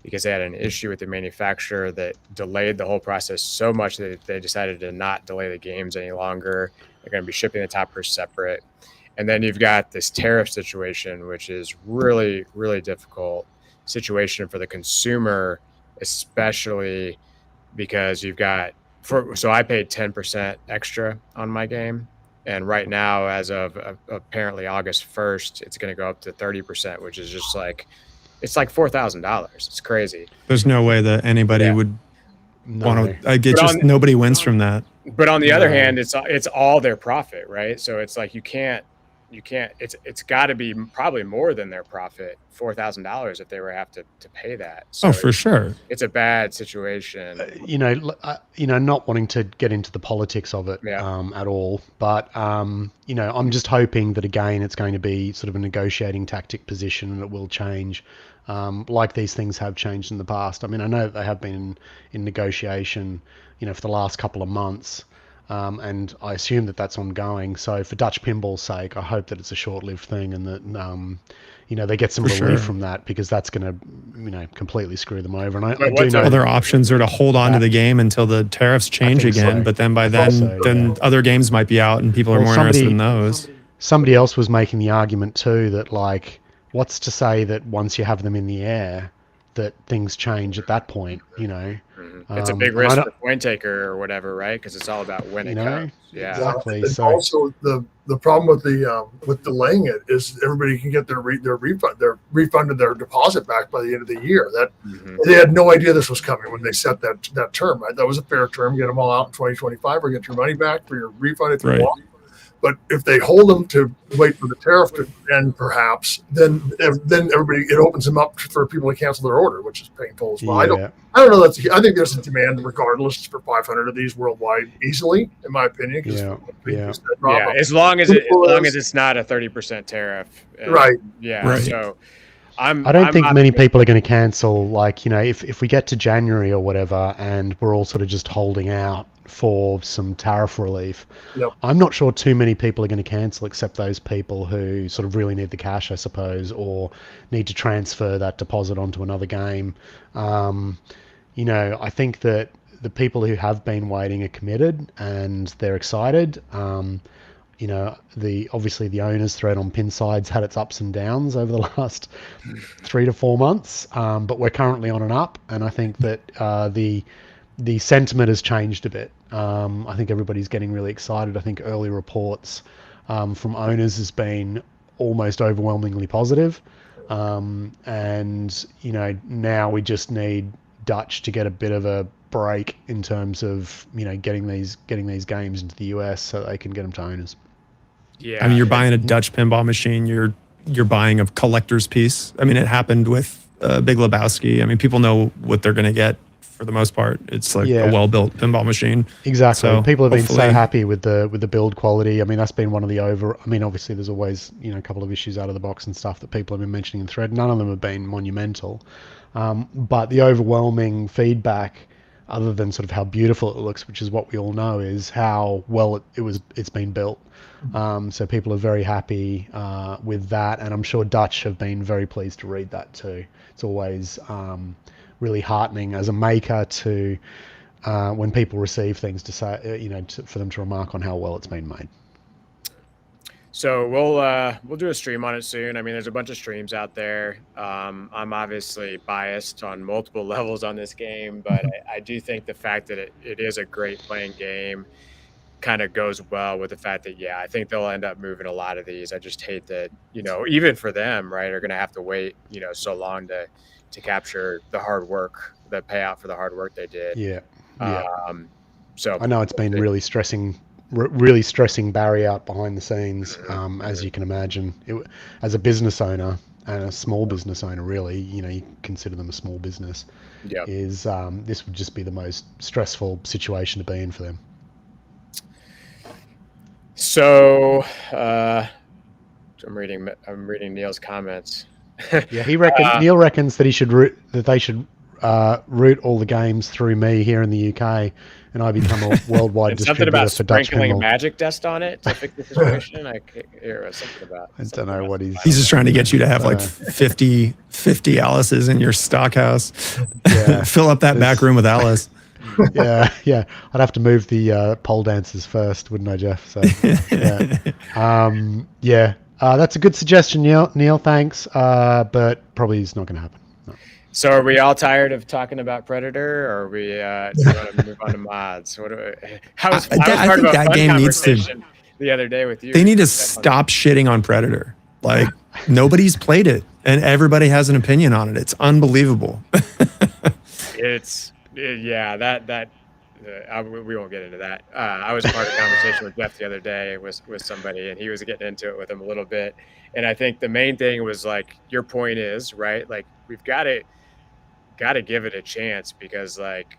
because they had an issue with the manufacturer that delayed the whole process so much that they decided to not delay the games any longer. They're going to be shipping the toppers separate. And then you've got this tariff situation, which is really, really difficult situation for the consumer, especially because you've got, so I paid 10% extra on my game. And right now, as of apparently August 1st, it's going to go up to 30%, which is just like, it's like $4,000. It's crazy. There's no way that anybody would want to. Nobody wins from that. But on the other hand, it's all their profit, right? So it's like you can't. It's got to be probably more than their profit, $4,000 if they were have to pay that. So for sure, it's a bad situation. Not wanting to get into the politics of it at all, but I'm just hoping that again it's going to be sort of a negotiating tactic position, and it will change, like these things have changed in the past. I mean, I know that they have been in negotiation, for the last couple of months. And I assume that that's ongoing. So for Dutch Pinball's sake, I hope that it's a short-lived thing and that, they get some relief from that, because that's going to, completely screw them over. And I do know other options are to hold on to the game until the tariffs change again. So. But then by then, other games might be out and people are more interested in those. Somebody else was making the argument too that, like, what's to say that once you have them in the air, that things change at that point, It's a big risk for the point taker or whatever, right? Because it's all about when it comes. Yeah, exactly. And also the problem with delaying it is everybody can get their refund. They're refunded their deposit back by the end of the year. They had no idea this was coming when they set that term. Right, that was a fair term. Get them all out in 2025, or get your money back for your refund if you want. But if they hold them to wait for the tariff to end, perhaps, then everybody, it opens them up for people to cancel their order, which is painful as well. Yeah. I don't know. I think there's a demand regardless for 500 of these worldwide easily, in my opinion. As long as it's not a 30% tariff. Right. Yeah. Right. So I don't think many people are going to cancel. Like, if we get to January or whatever, and we're all sort of just holding out, for some tariff relief. Yep. I'm not sure too many people are going to cancel, except those people who sort of really need the cash, I suppose, or need to transfer that deposit onto another game. I think that the people who have been waiting are committed and they're excited. Obviously the owners thread on Pinside's had its ups and downs over the last 3 to 4 months, but we're currently on an up, and I think that the sentiment has changed a bit. I think everybody's getting really excited. I think early reports from owners has been almost overwhelmingly positive, and now we just need Dutch to get a bit of a break in terms of getting these games into the US so they can get them to owners. Yeah, I mean, you're buying a Dutch pinball machine. You're buying a collector's piece. I mean, it happened with Big Lebowski. I mean, people know what they're going to get for the most part. It's like a well-built pinball machine. Exactly. So people have been so happy with the build quality. I mean, that's been one of the obviously there's always a couple of issues out of the box and stuff that people have been mentioning in thread. None of them have been monumental, but the overwhelming feedback, other than sort of how beautiful it looks, which is what we all know, is how well it's been built. So people are very happy with that, and I'm sure Dutch have been very pleased to read that too. It's always really heartening as a maker to when people receive things to say, for them to remark on how well it's been made. So we'll do a stream on it soon. I mean, there's a bunch of streams out there. I'm obviously biased on multiple levels on this game, but I do think the fact that it is a great playing game kind of goes well with the fact that, I think they'll end up moving a lot of these. I just hate that, even for them, right, are going to have to wait, so long to capture the hard work, the payout for the hard work they did. Yeah. So I know it's been really stressing Barry out behind the scenes, as you can imagine. As a business owner and a small business owner, really, you consider them a small business, this would just be the most stressful situation to be in for them. So I'm reading Neil's comments. Yeah, Neil reckons that they should route all the games through me here in the UK, and I become a worldwide distributor something about for Dutch sprinkling pinball. a magic dust on it to fix the situation. I hear something about. I don't know what he's just trying to get you to have like 50 Alice's in your stock house. Yeah, fill up that back room with Alice. Yeah. I'd have to move the pole dancers first, wouldn't I, Jeff? So, that's a good suggestion, Neil. Thanks, but probably it's not going to happen. No. So, are we all tired of talking about Predator, or are we do you want to move on to mods? I was part of a fun conversation the other day with you. They need to stop shitting on Predator. Like nobody's played it, and everybody has an opinion on it. It's unbelievable. We won't get into that. I was part of a conversation with Jeff the other day with somebody, and he was getting into it with him a little bit. And I think the main thing was like your point is right. Like we've got to give it a chance because like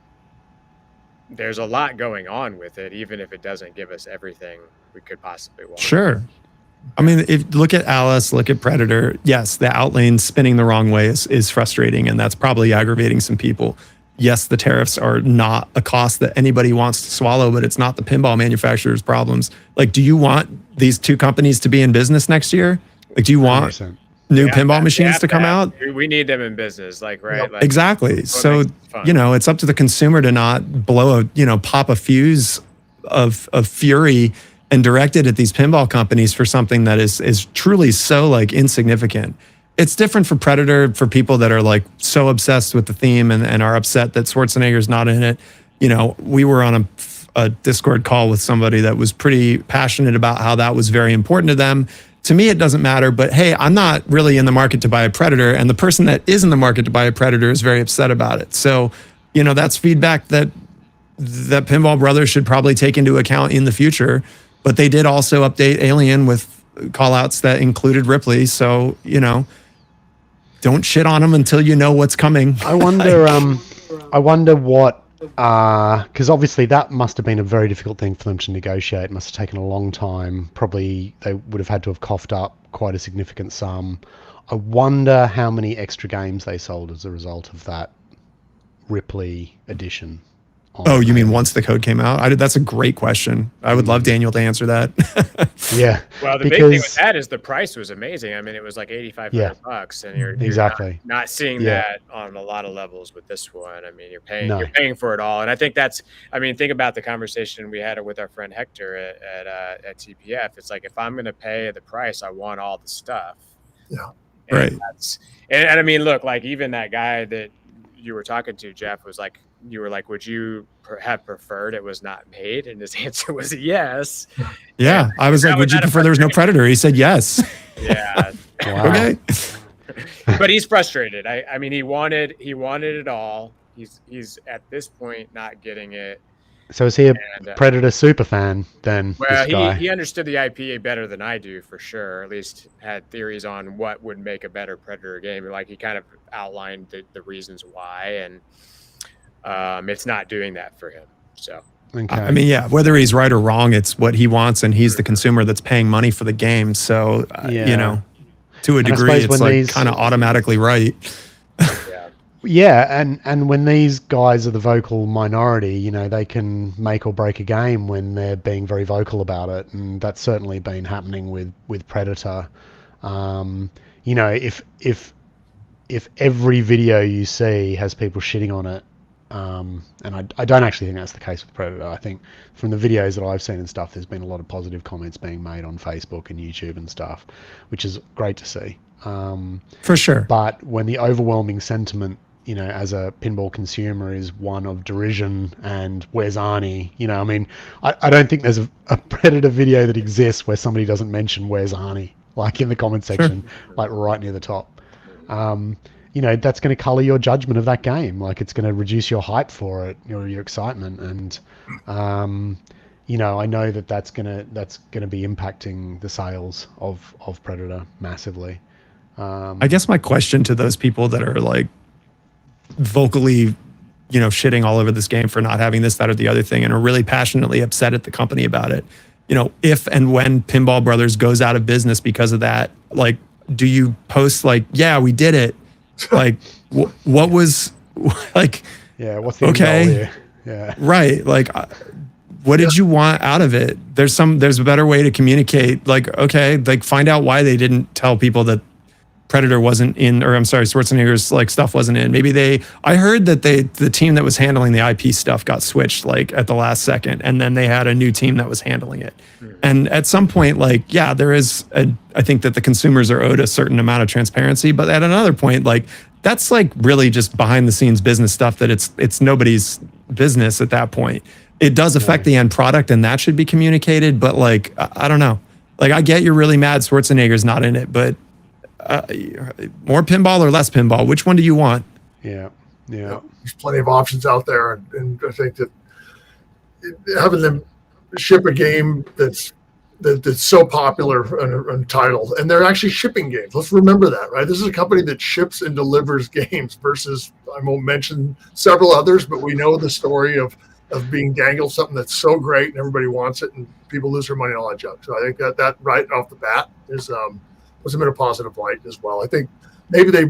there's a lot going on with it, even if it doesn't give us everything we could possibly want. Sure. I mean, look at Alice, look at Predator. Yes, the outlane spinning the wrong way is frustrating, and that's probably aggravating some people. Yes, the tariffs are not a cost that anybody wants to swallow, but it's not the pinball manufacturer's problems. Like, do you want these two companies to be in business next year? Like, do you want 100%. New pinball machines to come out? We need them in business, like, right? Like, exactly. So, it's up to the consumer to not pop a fuse of fury and direct it at these pinball companies for something that is truly so like insignificant. It's different for Predator for people that are like so obsessed with the theme and are upset that Schwarzenegger's not in it. We were on a Discord call with somebody that was pretty passionate about how that was very important to them. To me, it doesn't matter, but hey, I'm not really in the market to buy a Predator, and the person that is in the market to buy a Predator is very upset about it. So, that's feedback that Pinball Brothers should probably take into account in the future. But they did also update Alien with call-outs that included Ripley. So, don't shit on them until you know what's coming. I wonder what, because obviously that must have been a very difficult thing for them to negotiate. It must have taken a long time. Probably they would have had to have coughed up quite a significant sum. I wonder how many extra games they sold as a result of that Ripley edition. Oh, you mean once the code came out? That's a great question. I would love Daniel to answer that. Yeah. Well, the big thing with that is the price was amazing. I mean, it was like $8,500, and you're exactly not seeing that on a lot of levels with this one. I mean, you're paying for it all, and I think think about the conversation we had with our friend Hector at TPF. It's like, if I'm going to pay the price, I want all the stuff. Yeah. And right. And I mean, look, like, even that guy that you were talking to, Jeff, was like, you were like, would you have preferred it was not made? And his answer was yes. Yeah. I was like, would you prefer there was no Predator? He said yes. Yeah. Wow. Okay. But he's frustrated. I mean, he wanted it all. He's at this point not getting it. So is he a Predator super fan then? Well, this guy? he understood the IPA better than I do, for sure. Or at least had theories on what would make a better Predator game. Like, he kind of outlined the reasons why, and it's not doing that for him. So, okay. I mean, yeah, whether he's right or wrong, it's what he wants, and he's the consumer that's paying money for the game. So, you know, to a degree, it's like kind of automatically right. Yeah, and when these guys are the vocal minority, you know, they can make or break a game when they're being very vocal about it, and that's certainly been happening with Predator. You know, if every video you see has people shitting on it, and I don't actually think that's the case with Predator. I think from the videos that I've seen and stuff, there's been a lot of positive comments being made on Facebook and YouTube and stuff, which is great to see. For sure. But when the overwhelming sentiment, you know, as a pinball consumer, is one of derision and where's Arnie? You know, I mean, I don't think there's a Predator video that exists where somebody doesn't mention where's Arnie, like in the comment section, like right near the top. You know, that's going to color your judgment of that game. Like, it's going to reduce your hype for it, your excitement. And, you know, I know that's going to be impacting the sales of Predator massively. I guess my question to those people that are like vocally, you know, shitting all over this game for not having this, that, or the other thing, and are really passionately upset at the company about it, you know, if and when Pinball Brothers goes out of business because of that, like, do you post like, yeah, we did it? Like, what was like, yeah, what's the okay here? Yeah, right, like, what did you want out of it? There's a better way to communicate. Like, okay, like, find out why they didn't tell people that Predator wasn't in, or I'm sorry, Schwarzenegger's like stuff wasn't in. Maybe I heard that the team that was handling the IP stuff got switched like at the last second, and then they had a new team that was handling it. And at some point, like, yeah, I think that the consumers are owed a certain amount of transparency, but at another point, like, that's like really just behind the scenes business stuff that it's nobody's business at that point. It does affect the end product, and that should be communicated, but like, I don't know. Like, I get you're really mad Schwarzenegger's not in it, but more pinball or less pinball? Which one do you want? Yeah. There's plenty of options out there, and I think that having them ship a game that's so popular and titled, and they're actually shipping games. Let's remember that, right? This is a company that ships and delivers games versus, I won't mention several others, but we know the story of being dangled something that's so great and everybody wants it, and people lose their money and all that junk. So I think that right off the bat is was them in a positive light as well. I think maybe they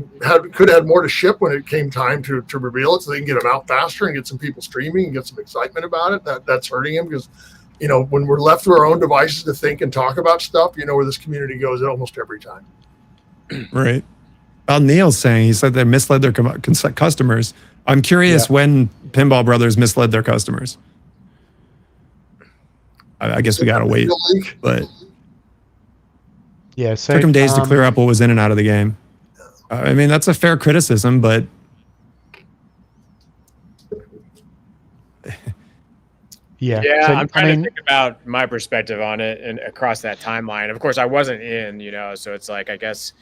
could add more to ship when it came time to reveal it, so they can get them out faster and get some people streaming and get some excitement about it. That's hurting them, because, you know, when we're left to our own devices to think and talk about stuff, you know where this community goes almost every time. Right. Well, Neil's saying, he said they misled their customers. I'm curious when Pinball Brothers misled their customers. I guess we got to wait, but yeah, so took them days to clear up what was in and out of the game. I mean, that's a fair criticism, but yeah, so, I'm trying to think about my perspective on it and across that timeline. Of course, I wasn't in, you know, so it's like, I guess,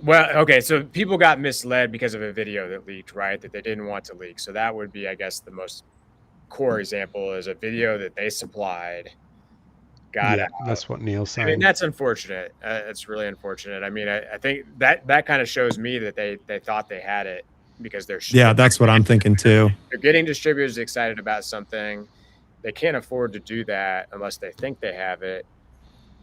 well, okay, so people got misled because of a video that leaked, right, that they didn't want to leak. So that would be, I guess, the most core example is a video that they supplied. That's what Neil's saying. I mean, that's unfortunate. It's really unfortunate. I mean, I think that kind of shows me that they thought they had it, because they're that's what I'm thinking too. They're getting distributors excited about something. They can't afford to do that unless they think they have it,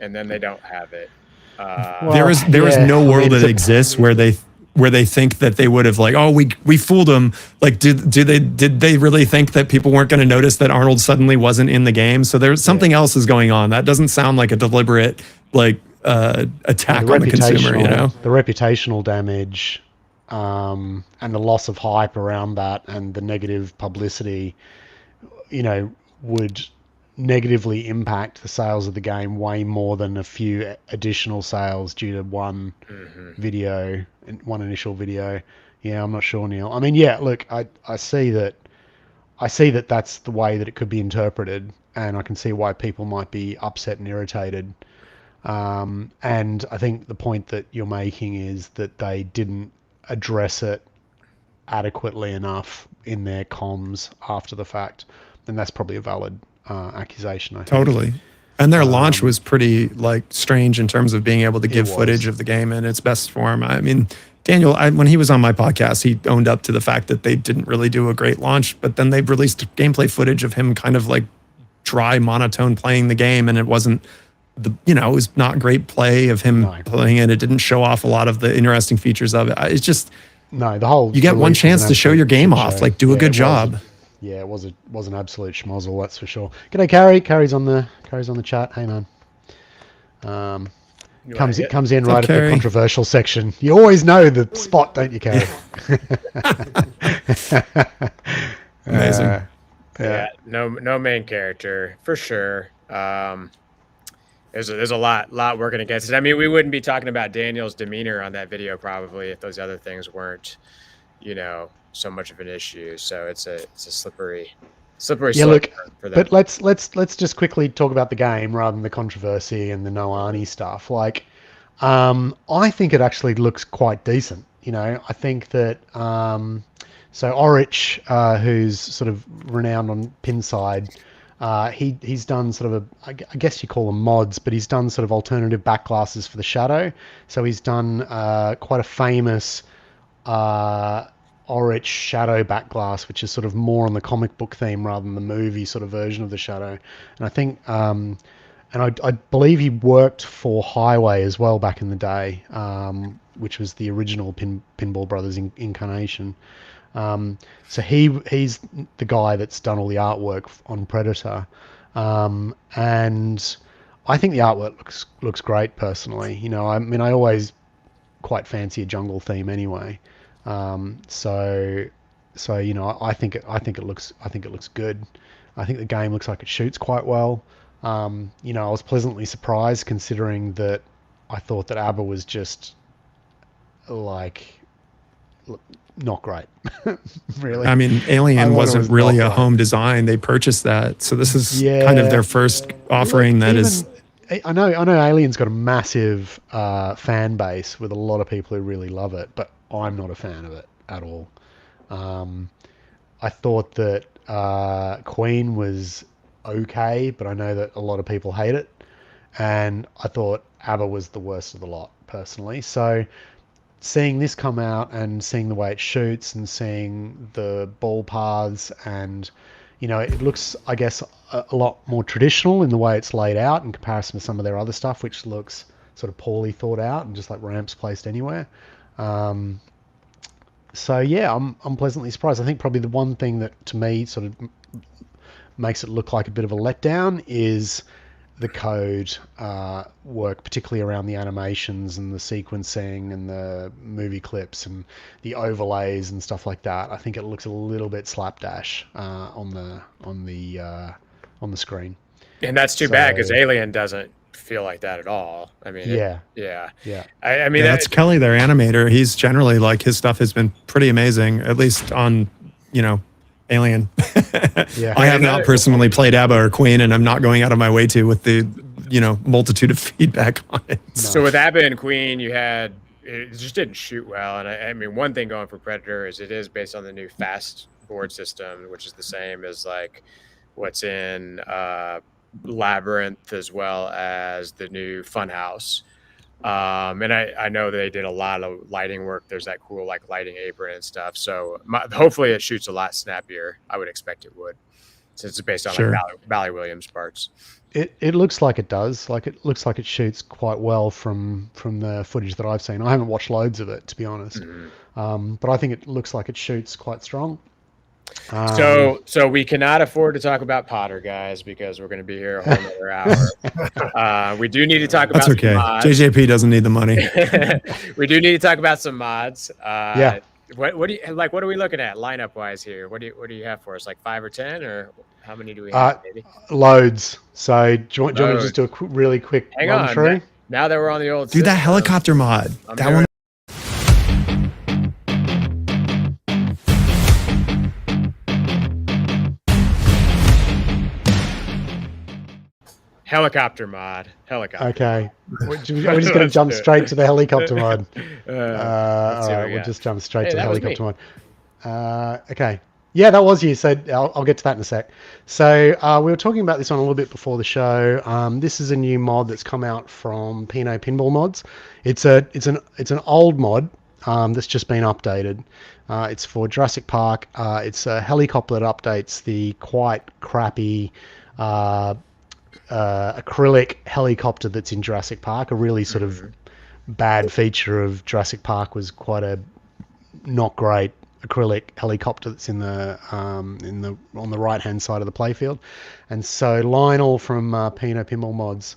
and then they don't have it. There is no world that exists where they where they think that they would have like, oh, we fooled them. Like, did they really think that people weren't going to notice that Arnold suddenly wasn't in the game? So there's something else is going on. That doesn't sound like a deliberate like attack on the consumer. You know, the reputational damage and the loss of hype around that and the negative publicity, you know, would negatively impact the sales of the game way more than a few additional sales due to one video, one initial video. Yeah, I'm not sure, Neil. I mean, yeah, look, I see that that's the way that it could be interpreted, and I can see why people might be upset and irritated. And I think the point that you're making is that they didn't address it adequately enough in their comms after the fact, and that's probably a valid accusation, I think. Totally. And their launch was pretty like strange in terms of being able to give footage of the game in its best form. I mean, Daniel, when he was on my podcast, he owned up to the fact that they didn't really do a great launch, but then they released gameplay footage of him kind of like dry monotone playing the game, and it wasn't it was not great play of him playing it. It didn't show off a lot of the interesting features of it. It's just you get one chance to show your game off, like do a good job. Yeah, it was an absolute schmozzle, that's for sure. G'day, Carrie. Carrie's on the chat. Hey, man. Comes in right at the controversial section. You always know the spot, don't you, Carrie? Amazing. Yeah, no main character for sure. There's a lot working against it. I mean, we wouldn't be talking about Daniel's demeanor on that video probably if those other things weren't, so much of an issue. So it's a slippery slope for them. But let's just quickly talk about the game rather than the controversy and the no Arnie stuff. Like, I think it actually looks quite decent. I think that so Orich, who's sort of renowned on Pinside, he's done sort of I guess you call them mods, but he's done sort of alternative back glasses for the Shadow. So he's done quite a famous Orich Shadow back glass, which is sort of more on the comic book theme rather than the movie sort of version of the Shadow. And I think, and I believe he worked for Highway as well back in the day, which was the original Pinball Brothers incarnation. So he's the guy that's done all the artwork on Predator, and I think the artwork looks great personally. I mean, I always quite fancy a jungle theme anyway. So I think it looks good. I think the game looks like it shoots quite well. I was pleasantly surprised considering that I thought that ABBA was just like not great. Really. I mean, Alien wasn't really a home design. They purchased that. So this is kind of their first offering I know Alien's got a massive fan base with a lot of people who really love it, but I'm not a fan of it at all. I thought that Queen was okay, but I know that a lot of people hate it, and I thought ABBA was the worst of the lot personally. So seeing this come out and seeing the way it shoots and seeing the ball paths and it looks, I guess, a lot more traditional in the way it's laid out in comparison to some of their other stuff, which looks sort of poorly thought out and just like ramps placed anywhere. So yeah, I'm pleasantly surprised. I think probably the one thing that to me sort of makes it look like a bit of a letdown is the code work, particularly around the animations and the sequencing and the movie clips and the overlays and stuff like that. I think it looks a little bit slapdash on the screen. And that's too bad because Alien doesn't feel like that at all. I mean, yeah. I mean, that's Kelly, their animator. He's generally like his stuff has been pretty amazing, at least on Alien. Yeah. I have not personally played ABBA or Queen, and I'm not going out of my way to with the multitude of feedback on it. No. So with ABBA and Queen, it just didn't shoot well. And I mean, one thing going for Predator is it is based on the new fast board system, which is the same as like what's in Labyrinth as well as the new Funhouse. And I know they did a lot of lighting work. There's that cool like lighting apron and stuff. So hopefully it shoots a lot snappier. I would expect it would. since it's based on Sure. like Bally Williams parts. It looks like it does. Like it looks like it shoots quite well from the footage that I've seen. I haven't watched loads of it, to be honest, but I think it looks like it shoots quite strong. So we cannot afford to talk about Potter, guys, because we're going to be here a whole other hour. We do need to talk about That's okay. some mods. JJP doesn't need the money. We do need to talk about some mods. Yeah. What do you like? What are we looking at lineup wise here? What do you have for us? Like 5 or 10, or how many do we have? Maybe loads. So do you want me to just do a really quick run through? Now that we're on the old Dude, that system, helicopter mod. That one. Helicopter mod. Helicopter. Okay. We're just going to jump straight to the helicopter mod. All right, we'll just jump straight to the helicopter mod. Okay. Yeah, that was you. So I'll get to that in a sec. So we were talking about this one a little bit before the show. This is a new mod that's come out from Pinball Mods. It's an old mod that's just been updated. It's for Jurassic Park. It's a helicopter that updates the quite crappy acrylic helicopter that's in Jurassic Park. A really sort of bad feature of Jurassic Park was quite a not great acrylic helicopter that's in the on the right hand side of the playfield. And so Lionel from Pinball Mods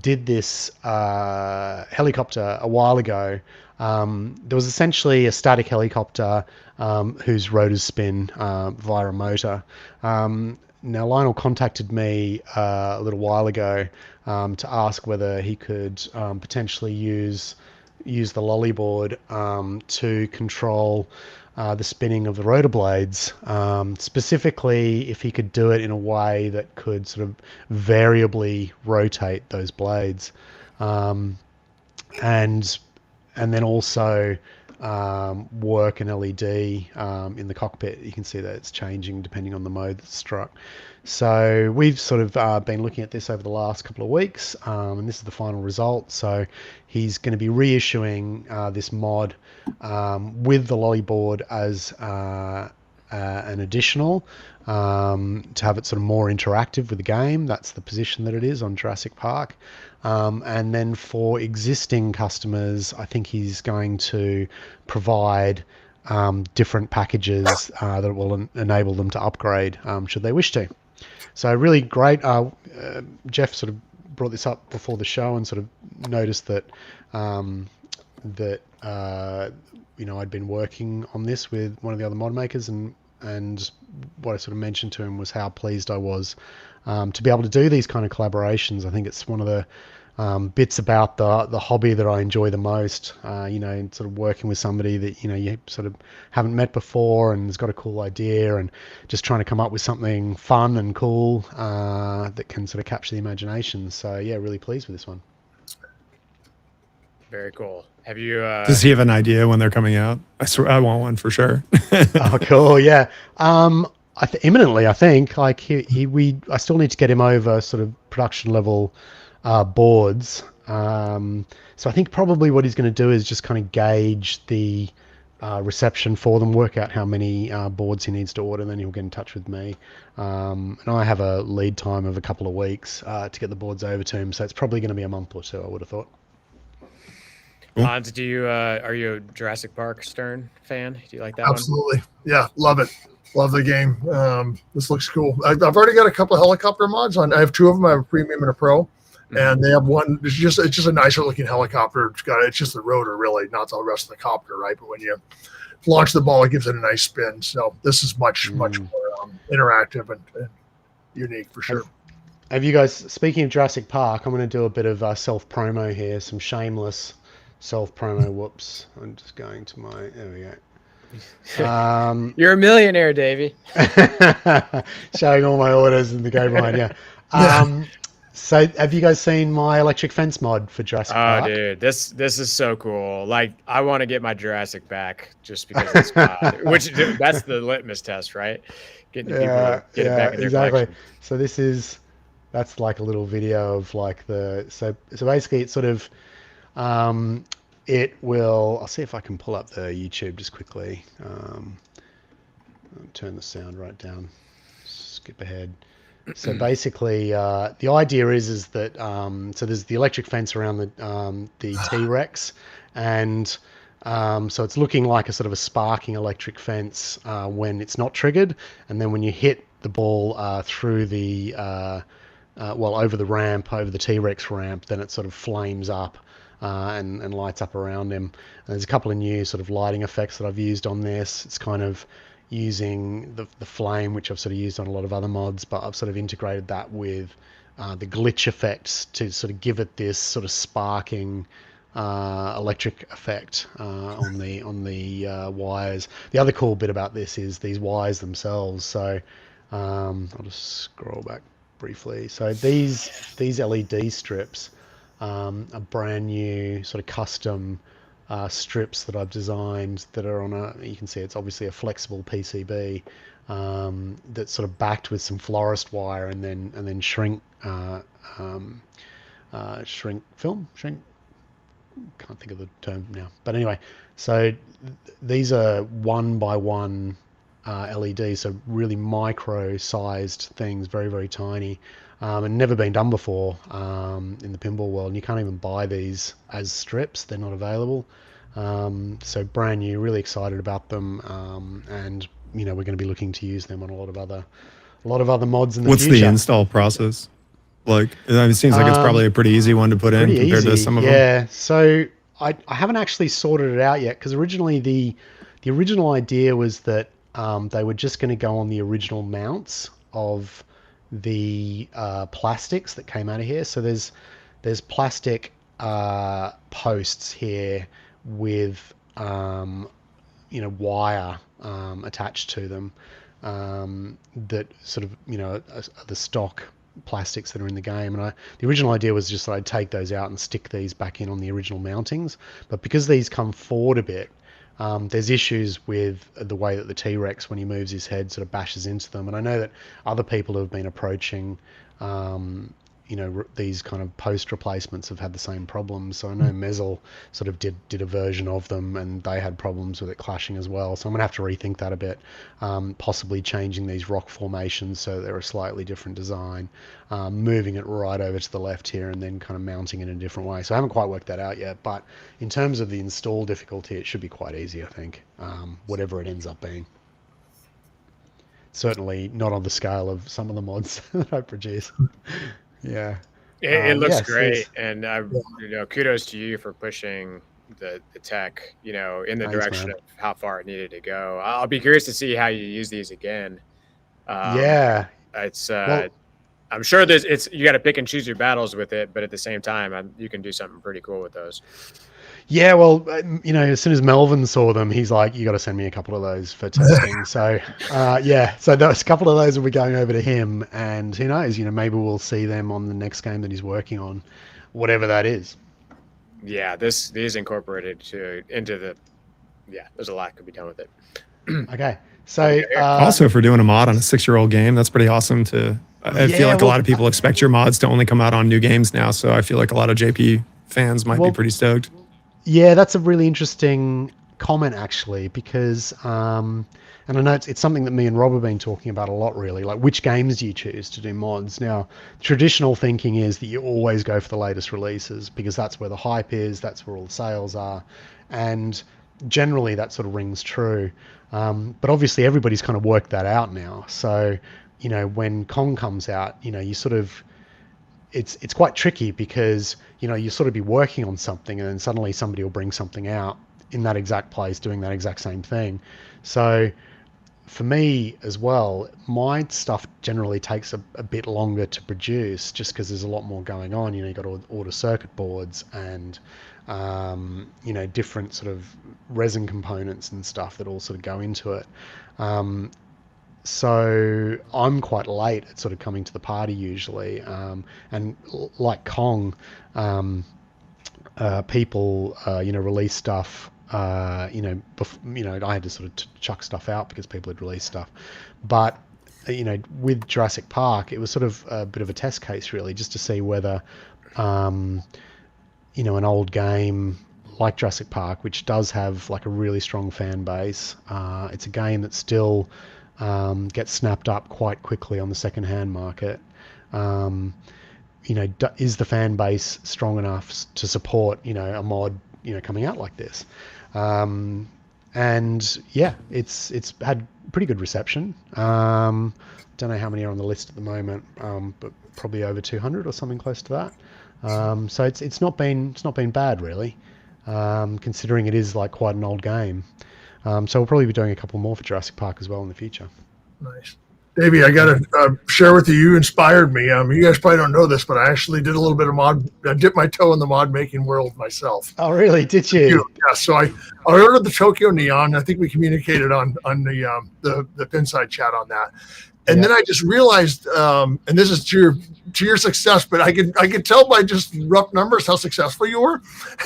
did this helicopter a while ago. There was essentially a static helicopter whose rotors spin via a motor. Now, Lionel contacted me a little while ago to ask whether he could potentially use the lollyboard to control the spinning of the rotor blades. Specifically, if he could do it in a way that could sort of variably rotate those blades, and then also work an LED in the cockpit. You can see that it's changing depending on the mode that's struck. So we've sort of been looking at this over the last couple of weeks, and this is the final result. So he's going to be reissuing this mod with the lollyboard as an additional to have it sort of more interactive with the game. That's the position that it is on Jurassic Park. And then for existing customers, I think he's going to provide different packages that will enable them to upgrade should they wish to. So really great. Jeff sort of brought this up before the show and sort of noticed that I'd been working on this with one of the other mod makers, and what I sort of mentioned to him was how pleased I was to be able to do these kind of collaborations. I think it's one of the bits about the hobby that I enjoy the most, sort of working with somebody that, you sort of haven't met before and has got a cool idea, and just trying to come up with something fun and cool that can sort of capture the imagination. So yeah, really pleased with this one. Very cool. Have you? Does he have an idea when they're coming out? I swear, I want one for sure. Oh, cool. Yeah. Imminently, I think. Like I still need to get him over sort of production level boards. So I think probably what he's going to do is just kind of gauge the reception for them, work out how many boards he needs to order, and then he'll get in touch with me. And I have a lead time of a couple of weeks to get the boards over to him. So it's probably going to be a month or two, I would have thought. Hans, are you a Jurassic Park Stern fan? Do you like that one? Absolutely. Yeah, love it. Love the game. This looks cool. I've already got a couple of helicopter mods on. I have two of them. I have a premium and a pro, and they have one. It's just a nicer looking helicopter. It's just the rotor, really, not the rest of the copter, right? But when you launch the ball, it gives it a nice spin. So this is much more interactive and unique for sure. Have you guys? Speaking of Jurassic Park, I'm going to do a bit of self promo here. Some shameless self promo. Whoops! I'm just going to my. There we go. You're a millionaire, Davey. Showing all my orders in the go behind, yeah. So have you guys seen my electric fence mod for Jurassic Park? Oh, dude, this is so cool. Like, I want to get my Jurassic back just because it's that's the litmus test, right? Getting people to get it back in their collection. So that's like a little video of like so basically it's sort of I'll see if I can pull up the YouTube just quickly. I'll turn the sound right down skip ahead. So basically, the idea is that so there's the electric fence around the T-Rex, and so it's looking like a sort of a sparking electric fence when it's not triggered, and then when you hit the ball through the over the ramp, over the T-Rex ramp, then it sort of flames up and lights up around him. And there's a couple of new sort of lighting effects that I've used on this. It's kind of using the flame, which I've sort of used on a lot of other mods, but I've sort of integrated that with the glitch effects to sort of give it this sort of sparking electric effect on the wires. The other cool bit about this is these wires themselves. So I'll just scroll back briefly. So these LED strips are brand new sort of custom strips that I've designed that are on you can see it's obviously a flexible PCB that's sort of backed with some florist wire and then shrink film. Can't think of the term now, but anyway, so these are 1x1 LEDs, so really micro-sized things, very, very tiny, and never been done before in the pinball world. And you can't even buy these as strips; they're not available. So brand new, really excited about them, and we're going to be looking to use them on a lot of other mods in the future. What's the install process? Like, it seems like it's probably a pretty easy one to put in compared to some of them. Yeah, so I haven't actually sorted it out yet, because originally the original idea was that they were just going to go on the original mounts of the plastics that came out of here. So there's plastic posts here with wire attached to them that sort of are the stock plastics that are in the game. And the original idea was just that I'd take those out and stick these back in on the original mountings, but because these come forward a bit, there's issues with the way that the T-Rex, when he moves his head, sort of bashes into them. And I know that other people have been approaching these kind of post replacements have had the same problems. So I know Mezzle sort of did a version of them, and they had problems with it clashing as well. So I'm gonna have to rethink that a bit, possibly changing these rock formations so they're a slightly different design, moving it right over to the left here, and then kind of mounting it in a different way. So I haven't quite worked that out yet, but in terms of the install difficulty, it should be quite easy, I think, whatever it ends up being. Certainly not on the scale of some of the mods that I produce. Yeah, it looks great, and kudos to you for pushing the tech, in the direction of how far it needed to go. I'll be curious to see how you use these again. It's I'm sure you got to pick and choose your battles with it, but at the same time, you can do something pretty cool with those. Yeah, well, as soon as Melvin saw them, he's like, you got to send me a couple of those for testing. So, so those a couple of those will be going over to him, and who knows, maybe we'll see them on the next game that he's working on, whatever that is. Yeah, these incorporated into the, there's a lot could be done with it. Okay, so also for doing a mod on a 6-year-old game, that's pretty awesome to. I feel like a lot of people expect your mods to only come out on new games now, so I feel like a lot of JP fans might be pretty stoked. Yeah, that's a really interesting comment, actually, because, and I know it's something that me and Rob have been talking about a lot, really, like which games do you choose to do mods? Now, traditional thinking is that you always go for the latest releases because that's where the hype is, that's where all the sales are, and generally that sort of rings true. But obviously everybody's kind of worked that out now. So, when Kong comes out, you sort of, it's quite tricky because you sort of be working on something and then suddenly somebody will bring something out in that exact place doing that exact same thing. So for me as well, my stuff generally takes a bit longer to produce just because there's a lot more going on. You've got to order circuit boards and different sort of resin components and stuff that all sort of go into it. So I'm quite late at sort of coming to the party usually, and like Kong, people release stuff. I had to sort of chuck stuff out because people had released stuff, but with Jurassic Park, it was sort of a bit of a test case really, just to see whether an old game like Jurassic Park, which does have like a really strong fan base, it's a game that still get snapped up quite quickly on the second-hand market. Is the fan base strong enough to support, a mod, coming out like this? And yeah, it's had pretty good reception. Don't know how many are on the list at the moment, but probably over 200 or something close to that. So it's not been bad really, considering it is like quite an old game. So we'll probably be doing a couple more for Jurassic Park as well in the future. Nice. Davey, I got to share with you, you inspired me. You guys probably don't know this, but I actually did a little bit of I dipped my toe in the mod making world myself. Oh, really? Did you? Yeah. So I ordered the Tokyo Neon. I think we communicated on the Pinside chat on that. And then I just realized, and this is to your success, but I could tell by just rough numbers how successful you were.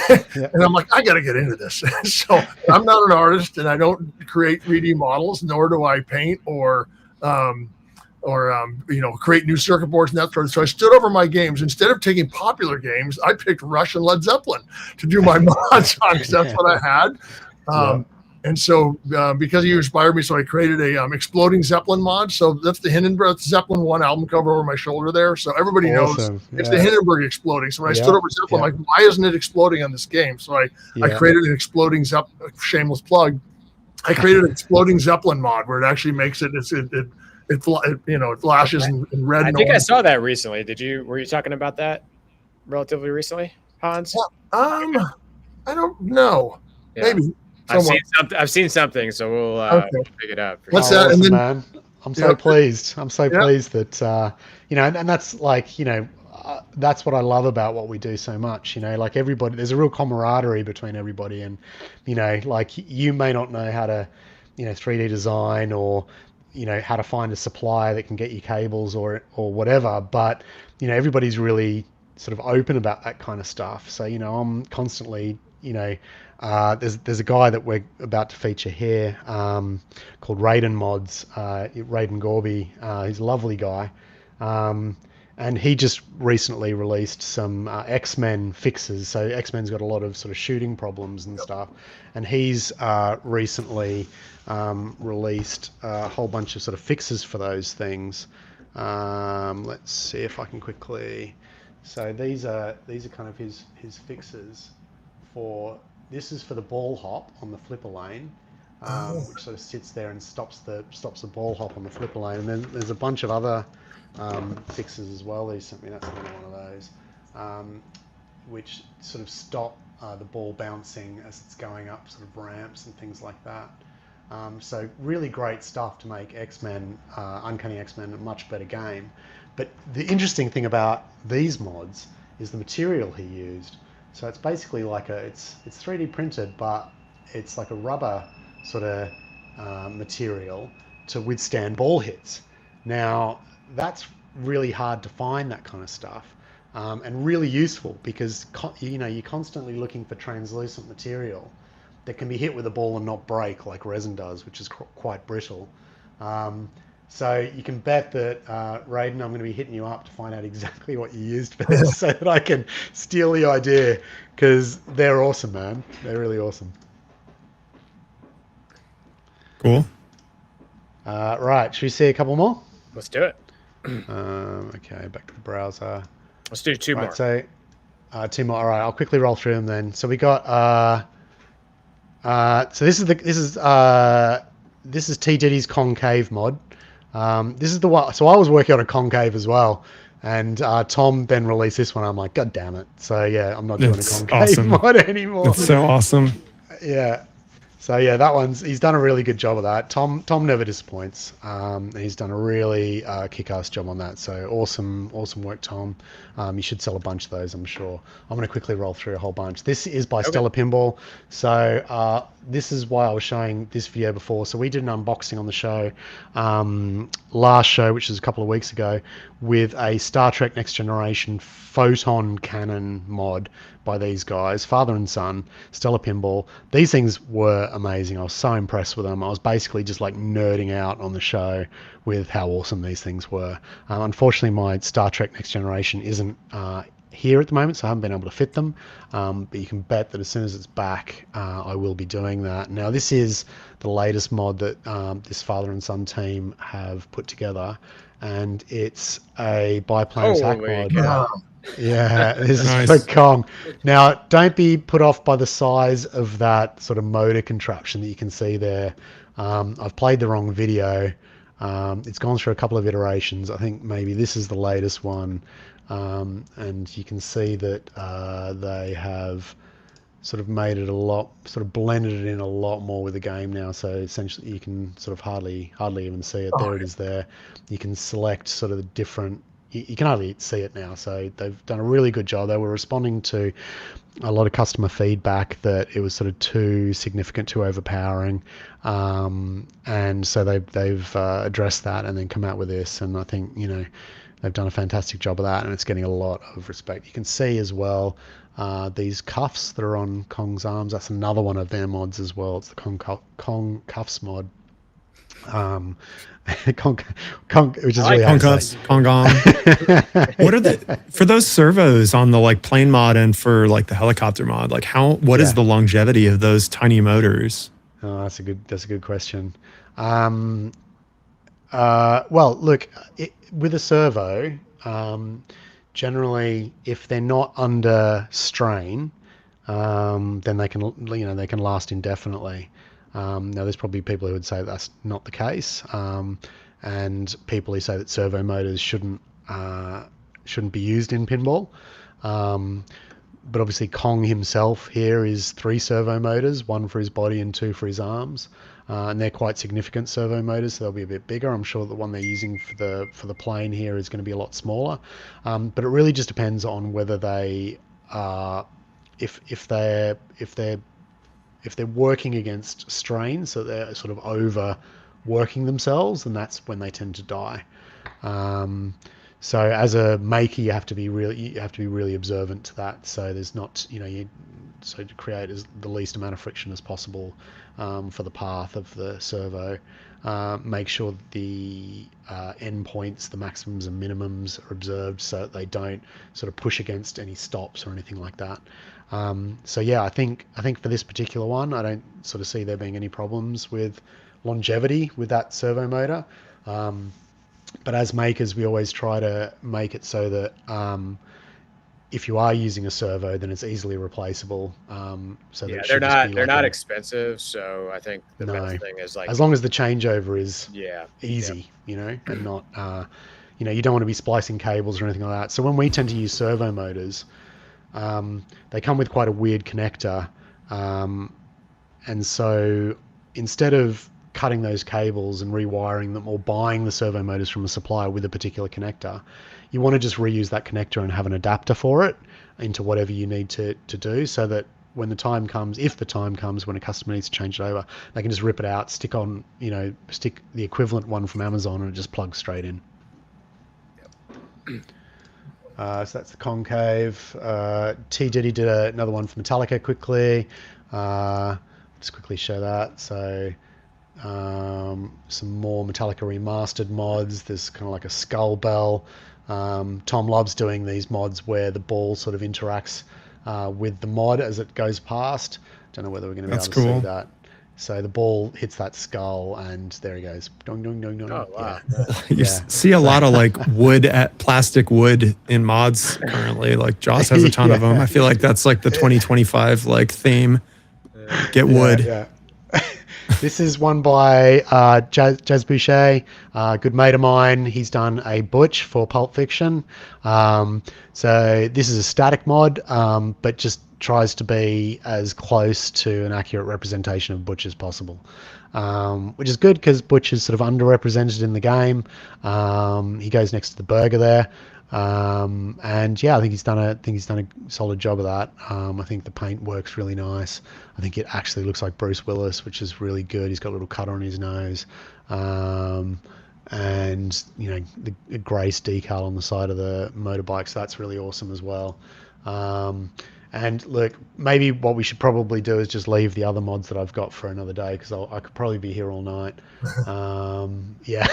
And I'm like, I got to get into this. So I'm not an artist, and I don't create 3D models, nor do I paint or create new circuit boards and that sort of. So I stood over my games. Instead of taking popular games, I picked Rush and Led Zeppelin to do my mods on, because that's what I had. And so because you inspired me, so I created a Exploding Zeppelin mod. So that's the Hindenburg Zeppelin 1 album cover over my shoulder there. So everybody knows it's the Hindenburg exploding. So when I stood over Zeppelin, I'm like, why isn't it exploding on this game? So I created an Exploding Zeppelin, shameless plug. I created an Exploding Zeppelin mod where it actually makes it flashes in red. I think I saw that recently. Were you talking about that relatively recently, Hans? I don't know. Yeah. Maybe. I've seen something, so we'll pick it up. What's that? Awesome, and then, man. I'm so pleased. I'm so pleased that and that's like that's what I love about what we do so much. Like everybody, there's a real camaraderie between everybody, and like you may not know how to 3D design or how to find a supplier that can get you cables or whatever, but everybody's really sort of open about that kind of stuff. So I'm constantly there's a guy that we're about to feature here called Raiden Mods, Raiden Gorby. He's a lovely guy, and he just recently released some X-Men fixes. So X-Men's got a lot of sort of shooting problems and stuff, and he's recently released a whole bunch of sort of fixes for those things. Let's see if I can quickly. So these are kind of his fixes for. This is for the ball hop on the flipper lane, which sort of sits there and stops the ball hop on the flipper lane. And then there's a bunch of other fixes as well. He sent me, that's another one of those, which sort of stop the ball bouncing as it's going up sort of ramps and things like that. So really great stuff to make X-Men, Uncanny X-Men, a much better game. But the interesting thing about these mods is the material he used. So it's basically like it's 3D printed, but it's like a rubber sort of material to withstand ball hits. Now that's really hard to find, that kind of stuff, and really useful because you're constantly looking for translucent material that can be hit with a ball and not break like resin does, which is quite brittle. So you can bet that, Raiden, I'm going to be hitting you up to find out exactly what you used for this so that I can steal the idea, because they're awesome, man. They're really awesome. Cool. Right, should we see a couple more? Let's do it. Okay, back to the browser. Let's do two more. So, two more. All right, I'll quickly roll through them then. So we got. So this is T Diddy's concave mod. This is the one. So I was working on a concave as well, and Tom then released this one. I'm like, God damn it! So yeah, I'm not doing a concave mod anymore. It's so awesome. Yeah. So yeah, he's done a really good job of that. Tom never disappoints. He's done a really kick-ass job on that. So awesome work, Tom. You should sell a bunch of those, I'm sure. I'm going to quickly roll through a whole bunch. This is by Stellar Pinball. So this is why I was showing this video before. So we did an unboxing on the show, last show, which is a couple of weeks ago, with a Star Trek Next Generation photon cannon mod by these guys, father and son, Stellar Pinball. These things were amazing. I was so impressed with them. I was basically just like nerding out on the show with how awesome these things were. Unfortunately, my Star Trek Next Generation isn't here at the moment, so I haven't been able to fit them. But you can bet that as soon as it's back, I will be doing that. Now, this is the latest mod that this father and son team have put together, and it's a biplanes hack Holy mod. cow. Yeah, this is Nice. for Kong. Now, don't be put off by the size of that sort of motor contraption that you can see there. I've played the wrong video. It's gone through a couple of iterations. I think maybe this is the latest one. And you can see that they have sort of made it a lot, sort of blended it in a lot more with the game now. So essentially you can sort of hardly even see it. There it is there. You can select sort of the different, you can hardly see it now. So they've done a really good job. They were responding to a lot of customer feedback that it was sort of too significant, too overpowering. And so they've addressed that and then come out with this. And I think, they've done a fantastic job of that, and it's getting a lot of respect. You can see as well these cuffs that are on Kong's arms. That's another one of their mods as well. It's the Kong cuffs mod. Which is really hard to say. Kongong. What are for those servos on the like plane mod and for like the helicopter mod? Like what is the longevity of those tiny motors? Oh, that's a good question. Well, look, with a servo, generally, if they're not under strain, then they can last indefinitely. Now, there's probably people who would say that's not the case, and people who say that servo motors shouldn't be used in pinball. But obviously, Kong himself here is 3 servo motors, 1 for his body and 2 for his arms. And they're quite significant servo motors, so they'll be a bit bigger. I'm sure the one they're using for the plane here is going to be a lot smaller. But it really just depends on whether they if they're working against strain, so they're sort of overworking themselves, and that's when they tend to die. So as a maker, you have to be really observant to that. So there's not, so to create the least amount of friction as possible for the path of the servo. Make sure that the endpoints, the maximums and minimums are observed so that they don't sort of push against any stops or anything like that. So yeah, I think for this particular one, I don't sort of see there being any problems with longevity with that servo motor. But as makers, we always try to make it so that if you are using a servo, then it's easily replaceable. So Yeah, that they're not expensive. So I think the best thing is like, as long as the changeover is easy, yeah. And not you don't want to be splicing cables or anything like that. So when we tend to use servo motors, they come with quite a weird connector, and so instead of cutting those cables and rewiring them or buying the servo motors from a supplier with a particular connector, you want to just reuse that connector and have an adapter for it into whatever you need to do, so that when the time comes, if the time comes when a customer needs to change it over, they can just rip it out, stick the equivalent one from Amazon, and it just plugs straight in. So that's the concave. T Diddy did another one for Metallica quickly. Just quickly show that. So some more Metallica remastered mods. There's kind of like a skull bell. Tom loves doing these mods where the ball sort of interacts with the mod as it goes past. Don't know whether we're going to be able to see that. So the ball hits that skull, and there he goes. Dong, dong, dong, dong. Oh, wow. You see a lot of like plastic wood in mods currently. Like Jaws has a ton of them. I feel like that's like the 2025 like theme. Get wood. Yeah. This is one by Jazz Boucher, good mate of mine. He's done a Butch for Pulp Fiction. So this is a static mod, but just tries to be as close to an accurate representation of Butch as possible, which is good because Butch is sort of underrepresented in the game. He goes next to the burger there. And yeah, I think he's done a solid job of that. I think the paint works really nice. I think it actually looks like Bruce Willis, which is really good. He's got a little cut on his nose, and the Grace decal on the side of the motorbike, so that's really awesome as well. And look, maybe what we should probably do is just leave the other mods that I've got for another day, because I could probably be here all night. Yeah,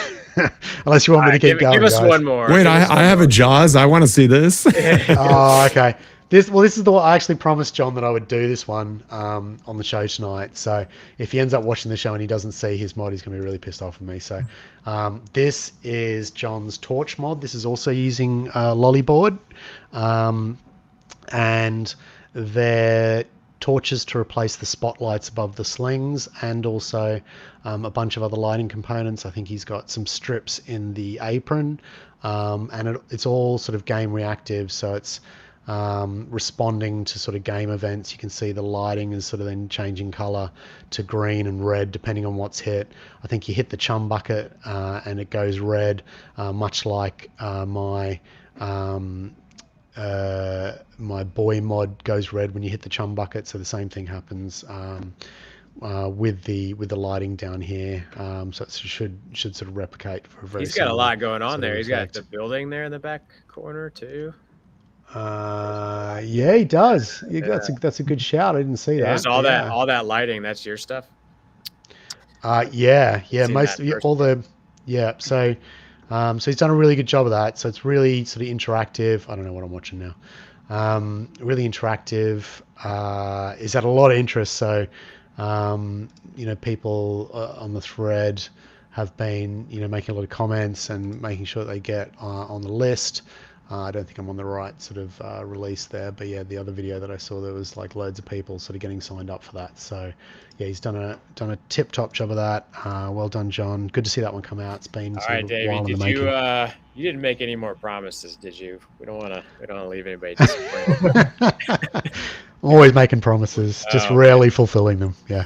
unless you want me to keep going. Give us guys. one more. Wait, I have a Jaws. I want to see this. Oh, okay. This is the one I actually promised John that I would do this one on the show tonight. So if he ends up watching the show and he doesn't see his mod, he's going to be really pissed off with me. So this is John's torch mod. This is also using Lollyboard, and they're torches to replace the spotlights above the slings, and also a bunch of other lighting components. I think he's got some strips in the apron, and it's all sort of game reactive, so it's responding to sort of game events. You can see the lighting is sort of then changing color to green and red depending on what's hit. I think you hit the chum bucket and it goes red, much like my boy mod goes red when you hit the chum bucket. So the same thing happens with the lighting down here. So it should sort of replicate for a very. He's got a lot going on there. He's effect. got the building there in the back corner too. Yeah, he does. Yeah, that's a good shout. I didn't see that. There's all that lighting. That's your stuff. Yeah. So he's done a really good job of that. So it's really sort of interactive. I don't know what I'm watching now. Really interactive. Is had a lot of interest. So people on the thread have been making a lot of comments and making sure that they get on the list. I don't think I'm on the right sort of release there, but yeah, the other video that I saw, there was like loads of people sort of getting signed up for that. So yeah, he's done a tip-top job of that. Well done, John. Good to see that one come out. It's been all right, Davey. Did you you didn't make any more promises, did you? We don't want to leave anybody disappointed. I'm always making promises, just rarely fulfilling them. Yeah.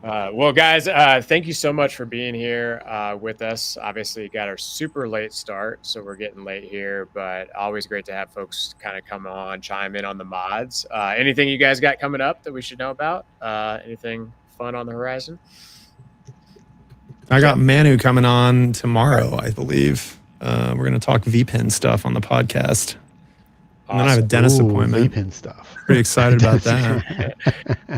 Well, guys, thank you so much for being here with us. Obviously, got our super late start, so we're getting late here, but always great to have folks kind of come on, chime in on the mods. Anything you guys got coming up that we should know about? Anything fun on the horizon? I got Manu coming on tomorrow, I believe. We're going to talk VPN stuff on the podcast. And then I have a dentist appointment. VPN stuff. Pretty excited about that.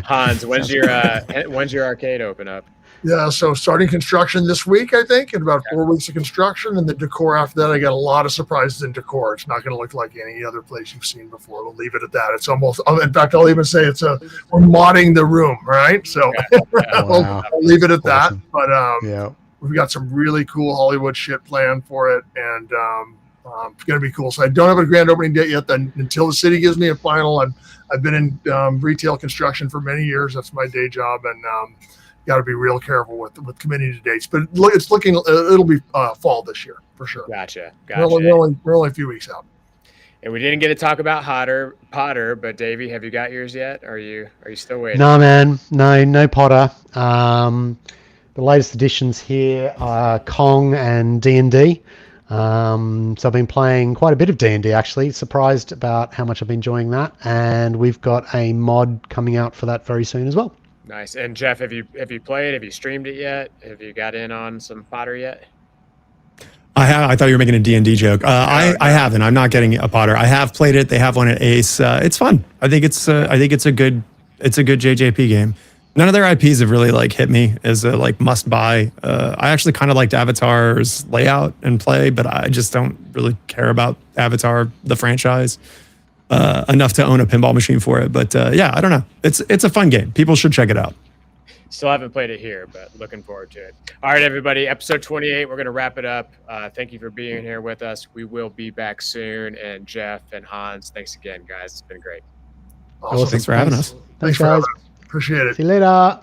Hans, when's your arcade open up? Yeah, so starting construction this week, I think, in about 4 weeks of construction, and the decor after that. I got a lot of surprises in decor. It's not going to look like any other place you've seen before. We'll leave it at that. It's almost, in fact, I'll even say we're modding the room, right? So Wow. I'll leave it at Awesome. that. But Yeah. we've got some really cool Hollywood shit planned for it, and it's going to be cool. So I don't have a grand opening date yet. Then until the city gives me a final, I've been in retail construction for many years. That's my day job, and got to be real careful with committing to dates. But it's looking, it'll be fall this year for sure. Gotcha. We're only a few weeks out. And we didn't get to talk about Potter, but Davey, have you got yours yet? Are you still waiting? No, man. No Potter. The latest additions here are Kong and D&D. So I've been playing quite a bit of D&D actually. Surprised about how much I've been enjoying that, and we've got a mod coming out for that very soon as well. Nice. And Jeff, have you played? Have you streamed it yet? Have you got in on some Potter yet? I thought you were making a D&D joke. I haven't. I'm not getting a Potter. I have played it. They have one at Ace. It's fun. I think it's a good JJP game. None of their IPs have really like hit me as a like must buy. I actually kind of liked Avatar's layout and play, but I just don't really care about Avatar, the franchise, enough to own a pinball machine for it. But yeah, I don't know. It's a fun game. People should check it out. Still haven't played it here, but looking forward to it. All right, everybody, episode 28, we're going to wrap it up. Thank you for being here with us. We will be back soon. And Jeff and Hans, thanks again, guys. It's been great. Awesome. Thanks for having us. Thanks, for guys. having us. Appreciate it. See you later.